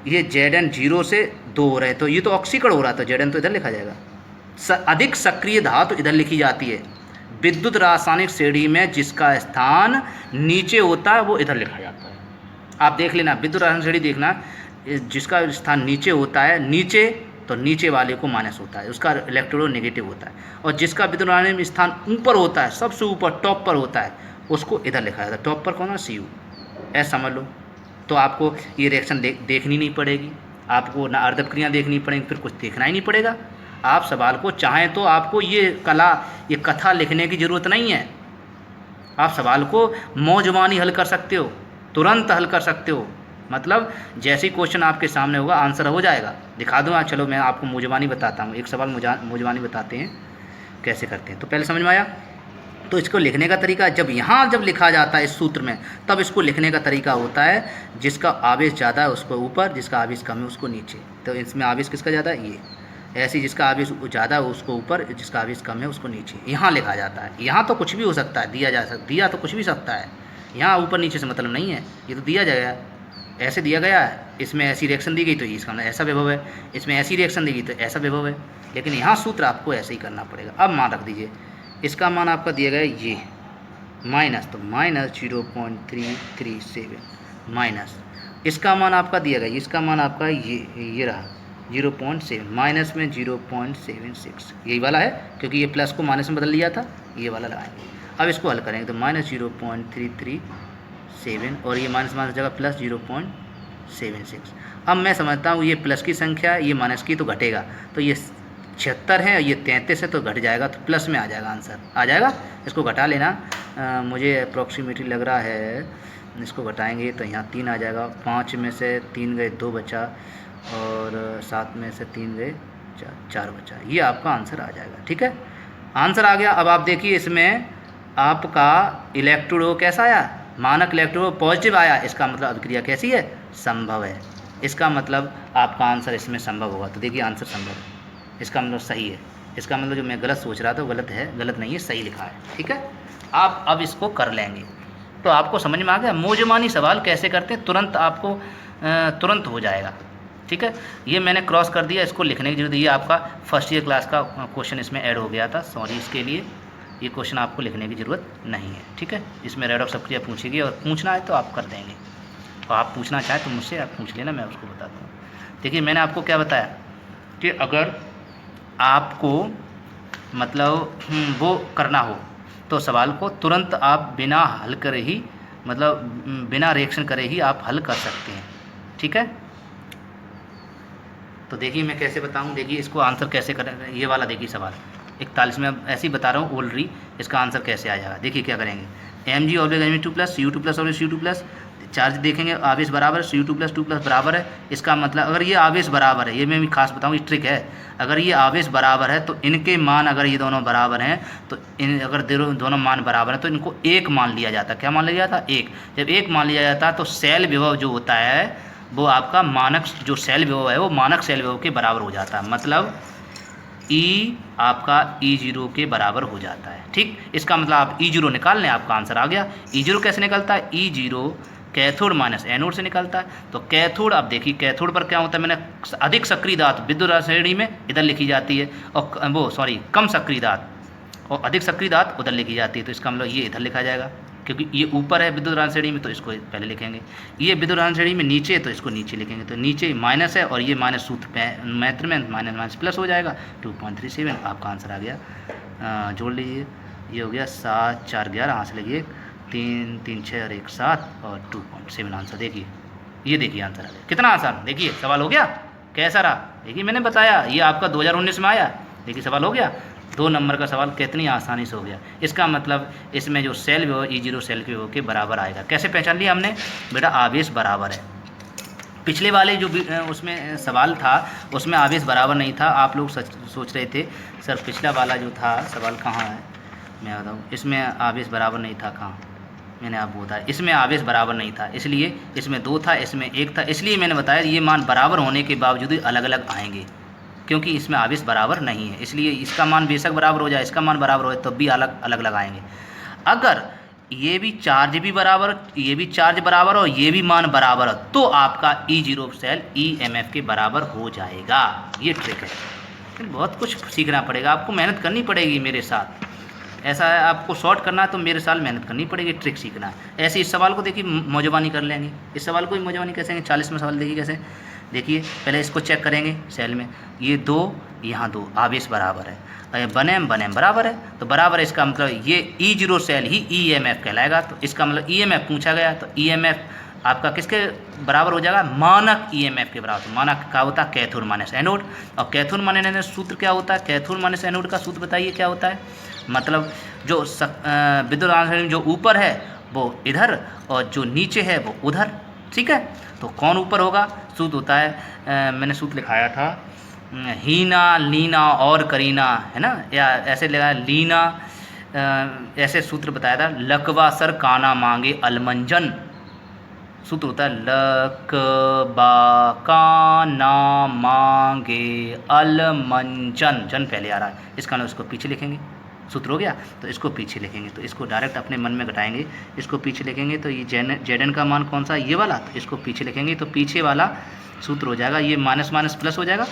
ये Zn 0 से 2 हो रहे हैं, तो ये तो ऑक्सीकरण हो रहा था, Zn तो इधर लिखा जाएगा। अधिक सक्रिय धातु इधर लिखी जाती है। विद्युत रासायनिक श्रेणी में जिसका स्थान नीचे होता है वो इधर लिखा जाता है। आप देख लेना, विद्युत रासायनिक श्रेणी देखना, जिसका स्थान नीचे होता है, नीचे तो नीचे वाले को माइनस होता है, उसका इलेक्ट्रोड नेगेटिव होता है। और जिसका विद्युत रासायनिक स्थान ऊपर होता है, सबसे ऊपर टॉप पर होता है, उसको इधर लिखा जाता है। टॉप पर कौन है, Cu, ऐसा समझ लो। तो आपको ये रिएक्शन देखनी नहीं पड़ेगी, आपको ना अर्ध अभिक्रिया देखनी पड़ेगी, फिर कुछ देखना ही नहीं पड़ेगा। आप सवाल को चाहें तो आपको ये कथा लिखने की ज़रूरत नहीं है। आप सवाल को मौजवानी हल कर सकते हो, तुरंत हल कर सकते हो। मतलब जैसे ही क्वेश्चन आपके सामने होगा आंसर हो जाएगा। दिखा दूँ आज, चलो मैं आपको मौजवानी बताता हूँ। एक सवाल मौजवानी बताते हैं कैसे करते हैं। तो पहले समझ में आया। तो इसको लिखने का तरीका, जब लिखा जाता है इस सूत्र में, तब इसको लिखने का तरीका होता है, जिसका आवेश ज़्यादा है उसको ऊपर, जिसका आवेश कम है उसको नीचे। तो इसमें आवेश किसका ज़्यादा है, ये। ऐसे जिसका आवेश ज़्यादा है उसको ऊपर, जिसका आवेश कम है उसको नीचे। यहाँ लिखा जाता है। यहाँ तो कुछ भी हो सकता है, दिया तो कुछ भी सकता है। यहाँ ऊपर नीचे से मतलब नहीं है, ये तो दिया जाएगा, ऐसे दिया गया है। इसमें ऐसी रिएक्शन दी गई तो इसका ऐसा विभव है, इसमें ऐसी रिएक्शन दी गई तो ऐसा विभव है। लेकिन यहाँ सूत्र आपको ऐसे ही करना पड़ेगा। अब मान रख दीजिए, इसका मान आपका दिया गया है ये माइनस, तो माइनस 0.337 माइनस, इसका मान आपका दिया गया, इसका मान आपका ये रहा 0.7, माइनस में 0.76, यही वाला है, क्योंकि ये प्लस को माइनस में बदल लिया था, ये वाला लगाएंगे। अब इसको हल करेंगे तो माइनस 0.337 और ये माइनस माइनस जगह प्लस 0.76। अब मैं समझता हूँ ये प्लस की संख्या, ये माइनस की, तो घटेगा। तो ये 76 है, ये 33 है, तो घट जाएगा, तो प्लस में आ जाएगा, आंसर आ जाएगा। इसको घटा लेना, मुझे अप्रॉक्सीमेटली लग रहा है, इसको घटाएंगे तो यहाँ 3 आ जाएगा। 5 में से 3 गए 2 बचा, और 7 में से 3 गए 4 बचा। ये आपका आंसर आ जाएगा, ठीक है। आंसर आ गया। अब आप देखिए इसमें आपका इलेक्ट्रोड कैसा आया, मानक इलेक्ट्रोड पॉजिटिव आया। इसका मतलब अभिक्रिया कैसी है, संभव है। इसका मतलब आपका आंसर इसमें संभव होगा। तो देखिए आंसर संभव है, इसका मतलब सही है। इसका मतलब जो मैं गलत सोच रहा था वो गलत है, गलत नहीं है, सही लिखा है, ठीक है। आप अब इसको कर लेंगे तो आपको समझ में आ गया मौजमानी सवाल कैसे करते हैं, तुरंत आपको तुरंत हो जाएगा, ठीक है। ये मैंने क्रॉस कर दिया, इसको लिखने की जरूरत। ये आपका फर्स्ट ईयर क्लास का क्वेश्चन इसमें ऐड हो गया था, सॉरी इसके लिए। ये क्वेश्चन आपको लिखने की ज़रूरत नहीं है, ठीक है। इसमें रेडॉक्स अभिक्रिया पूछेगी, और पूछना है तो आप कर देंगे, और आप पूछना चाहें तो मुझसे आप पूछ लेना, मैं उसको बताता हूँ। देखिए मैंने आपको क्या बताया कि अगर आपको मतलब वो करना हो तो सवाल को तुरंत आप बिना हल करे ही, मतलब बिना रिएक्शन करे ही आप हल कर सकते हैं, ठीक है। तो देखिए मैं कैसे बताऊं, देखिए इसको आंसर कैसे करें। ये वाला देखिए सवाल 41 में, अब ऐसे ही बता रहा हूँ ऑलरेडी, इसका आंसर कैसे आ जाएगा। देखिए क्या करेंगे, Mg/Mg2 प्लस Cu2 प्लस और Cu2 प्लस, चार्ज देखेंगे आवेश बराबर है, Cu2 + 2 + बराबर है। इसका मतलब अगर ये आवेश बराबर है, ये मैं भी खास बताऊँ, ये ट्रिक है, अगर ये आवेश बराबर है तो इनके मान, अगर ये दोनों बराबर हैं तो इन, अगर दोनों मान बराबर हैं तो इनको एक मान लिया जाता है। क्या मान लिया जाता है? एक। जब एक मान लिया जाता है तो सेल विभव जो होता है वो आपका मानक जो सेल विभव है वो मानक सेल विभव के बराबर हो जाता है। मतलब ई आपका E0 के बराबर हो जाता है। ठीक, इसका मतलब आप E0 निकाल लें, आपका आंसर आ गया। E0 कैसे निकलता है? E0 कैथोड माइनस एनोड से निकलता है। तो कैथोड, आप देखिए कैथोड पर क्या होता है, मैंने अधिक सक्रिय धातु विद्युत श्रेणी में इधर लिखी जाती है, और वो सॉरी कम सक्रिय धातु और अधिक सक्रिय धातु उधर लिखी जाती है। तो इसका मतलब ये इधर लिखा जाएगा, क्योंकि ये ऊपर है विद्युत श्रेणी में तो इसको पहले लिखेंगे, ये विद्युत श्रेणी में नीचे है तो इसको नीचे लिखेंगे। तो नीचे माइनस है और ये माइनस सूत्र मैत्र में माइनस माइनस प्लस हो जाएगा 2.37, आपका आंसर आ गया। जोड़ लीजिए, ये हो गया 7 4 11, यहाँ से लगिए 3 3 6 और 1 7 और 2.7 आंसर। देखिए, ये देखिए आंसर आ गया। कितना आसान, देखिए सवाल हो गया। कैसा रहा? देखिए मैंने बताया ये आपका 2019 में आया, देखिए सवाल हो गया। 2 नंबर का सवाल कितनी आसानी से हो गया। इसका मतलब इसमें जो सेल विभव E0 सेल विभव के बराबर आएगा। कैसे पहचान लिया हमने? बेटा आवेश बराबर है। पिछले वाले जो उसमें सवाल था उसमें आवेश बराबर नहीं था। आप लोग सोच रहे थे सर पिछला वाला जो था सवाल कहाँ है, मैं बताऊँ, इसमें आवेश बराबर नहीं था। कहाँ? मैंने आपको बताया इसमें आवेश बराबर नहीं था, इसलिए इसमें 2 था, इसमें 1 था, इसलिए मैंने बताया ये मान बराबर होने के बावजूद अलग अलग आएंगे, क्योंकि इसमें आवेश बराबर नहीं है। इसलिए इसका मान बेशक बराबर हो जाए, इसका मान बराबर हो तब भी अलग अलग आएंगे। अगर ये भी चार्ज भी बराबर, ये भी चार्ज बराबर और ये भी मान बराबर हो तो आपका E0 सेल EMF के बराबर हो जाएगा। ये ट्रिक है। बहुत कुछ सीखना पड़ेगा, आपको मेहनत करनी पड़ेगी मेरे साथ। ऐसा है, आपको शॉर्ट करना है तो मेरे साथ मेहनत करनी पड़ेगी, ट्रिक सीखना है। ऐसे इस सवाल को देखिए मौजबानी कर लेंगे, इस सवाल को भी मौजबानी कैसे 40वां सवाल देखिए कैसे। देखिए पहले इसको चेक करेंगे सेल में, ये 2 यहाँ 2 आवेश बराबर है, 1M 1M बराबर है, तो बराबर है, इसका मतलब ये E0 सेल ही EMF कहलाएगा। तो इसका मतलब EMF पूछा गया तो EMF आपका किसके बराबर हो जाएगा? मानक EMF के बराबर। तो मानक क्या होता है? Cathode minus anode. और कैथोड माइनस एनोड सूत्र क्या होता है? कैथोड माइनस एनोड का सूत्र बताइए क्या होता है? मतलब जो विद्युत आंदोलन जो ऊपर है वो इधर और जो नीचे है वो उधर। ठीक है, तो कौन ऊपर होगा? सूत्र होता है मैंने सूत्र लिखाया था, हीना लीना और करीना, है ना, या ऐसे लगा लीना, ऐसे सूत्र बताया था, लकवा सर काना मांगे अलमंजन। सूत्र होता है लकबा काना मांगे अलमंजन, जन पहले आ रहा है, इसका नाम इसको पीछे लिखेंगे। सूत्र हो गया, तो इसको पीछे लिखेंगे, तो इसको डायरेक्ट अपने मन में घटाएंगे, इसको पीछे लिखेंगे। तो ये जेडन का मान कौन सा? ये वाला, तो इसको पीछे लिखेंगे, तो पीछे वाला सूत्र हो जाएगा, ये माइनस माइनस प्लस हो जाएगा,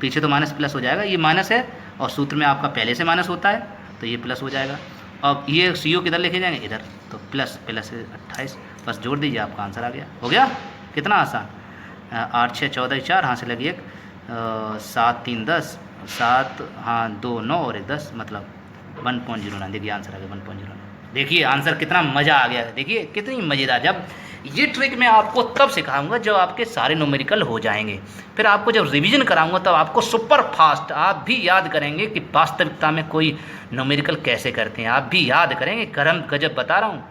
पीछे तो माइनस प्लस हो जाएगा, ये माइनस है और सूत्र में आपका पहले से माइनस होता है तो ये प्लस हो जाएगा। अब ये CO किधर लिखे जाएंगे? इधर, तो प्लस प्लस 28, बस जोड़ दीजिए, आपका आंसर आ गया। हो गया, कितना आसान। 8 6 14 4, यहाँ से लगी 1 7 3 10 7 हाँ 2 9 और 1 10, मतलब 1.09। देखिए आंसर आ गया 1.09। देखिए आंसर, कितना मज़ा आ गया, देखिए कितनी मज़ेदार। जब ये ट्रिक मैं आपको तब सिखाऊंगा जब आपके सारे न्यूमेरिकल हो जाएंगे, फिर आपको जब रिवीजन कराऊंगा तब आपको सुपर फास्ट आप भी याद करेंगे कि वास्तविकता में कोई न्यूमेरिकल कैसे करते हैं, आप भी याद करेंगे। करम गजब बता रहा हूँ,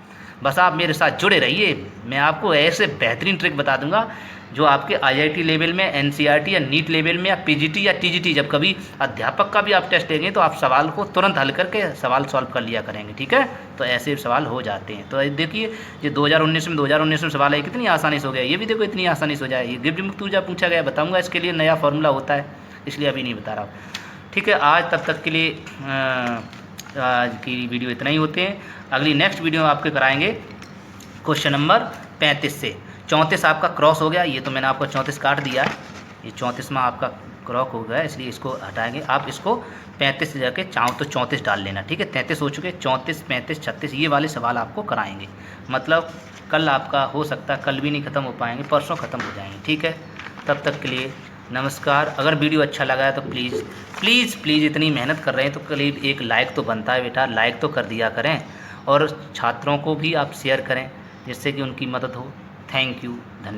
बस आप मेरे साथ जुड़े रहिए। मैं आपको ऐसे बेहतरीन ट्रिक बता दूंगा जो आपके IIT लेवल में, NCERT या नीट लेवल में, या PGT या TGT, जब कभी अध्यापक का भी आप टेस्ट देंगे तो आप सवाल को तुरंत हल करके सवाल सॉल्व कर लिया करेंगे। ठीक है, तो ऐसे सवाल हो जाते हैं। तो देखिए ये 2019 में सवाल है, कितनी आसानी से हो गया। ये भी देखो इतनी आसानी से हो जाए। ये गिब्स मुक्त ऊर्जा पूछा गया, बताऊँगा इसके लिए नया फार्मूला होता है, इसलिए अभी नहीं बता रहा हूँ। ठीक है, आज तब तक के लिए आज की वीडियो इतना ही होते हैं। अगली नेक्स्ट वीडियो आपके कराएंगे क्वेश्चन नंबर 35 से 34 आपका क्रॉस हो गया, ये तो मैंने आपको 34 काट दिया है, ये 34वां आपका क्रॉस हो गया, इसलिए इसको हटाएंगे। आप इसको 35 से जाके चाहो तो 34 डाल लेना। ठीक है, 33 हो चुके, 34 35 36 ये वाले सवाल आपको कराएंगे। मतलब कल आपका हो सकता है, कल भी नहीं ख़त्म हो पाएंगे, परसों ख़त्म हो जाएंगे। ठीक है, तब तक के लिए नमस्कार। अगर वीडियो अच्छा लगा है तो प्लीज़ प्लीज़ प्लीज़, इतनी मेहनत कर रहे हैं तो करीब एक लाइक तो बनता है बेटा, लाइक तो कर दिया करें, और छात्रों को भी आप शेयर करें जिससे कि उनकी मदद हो। थैंक यू, धन्यवाद।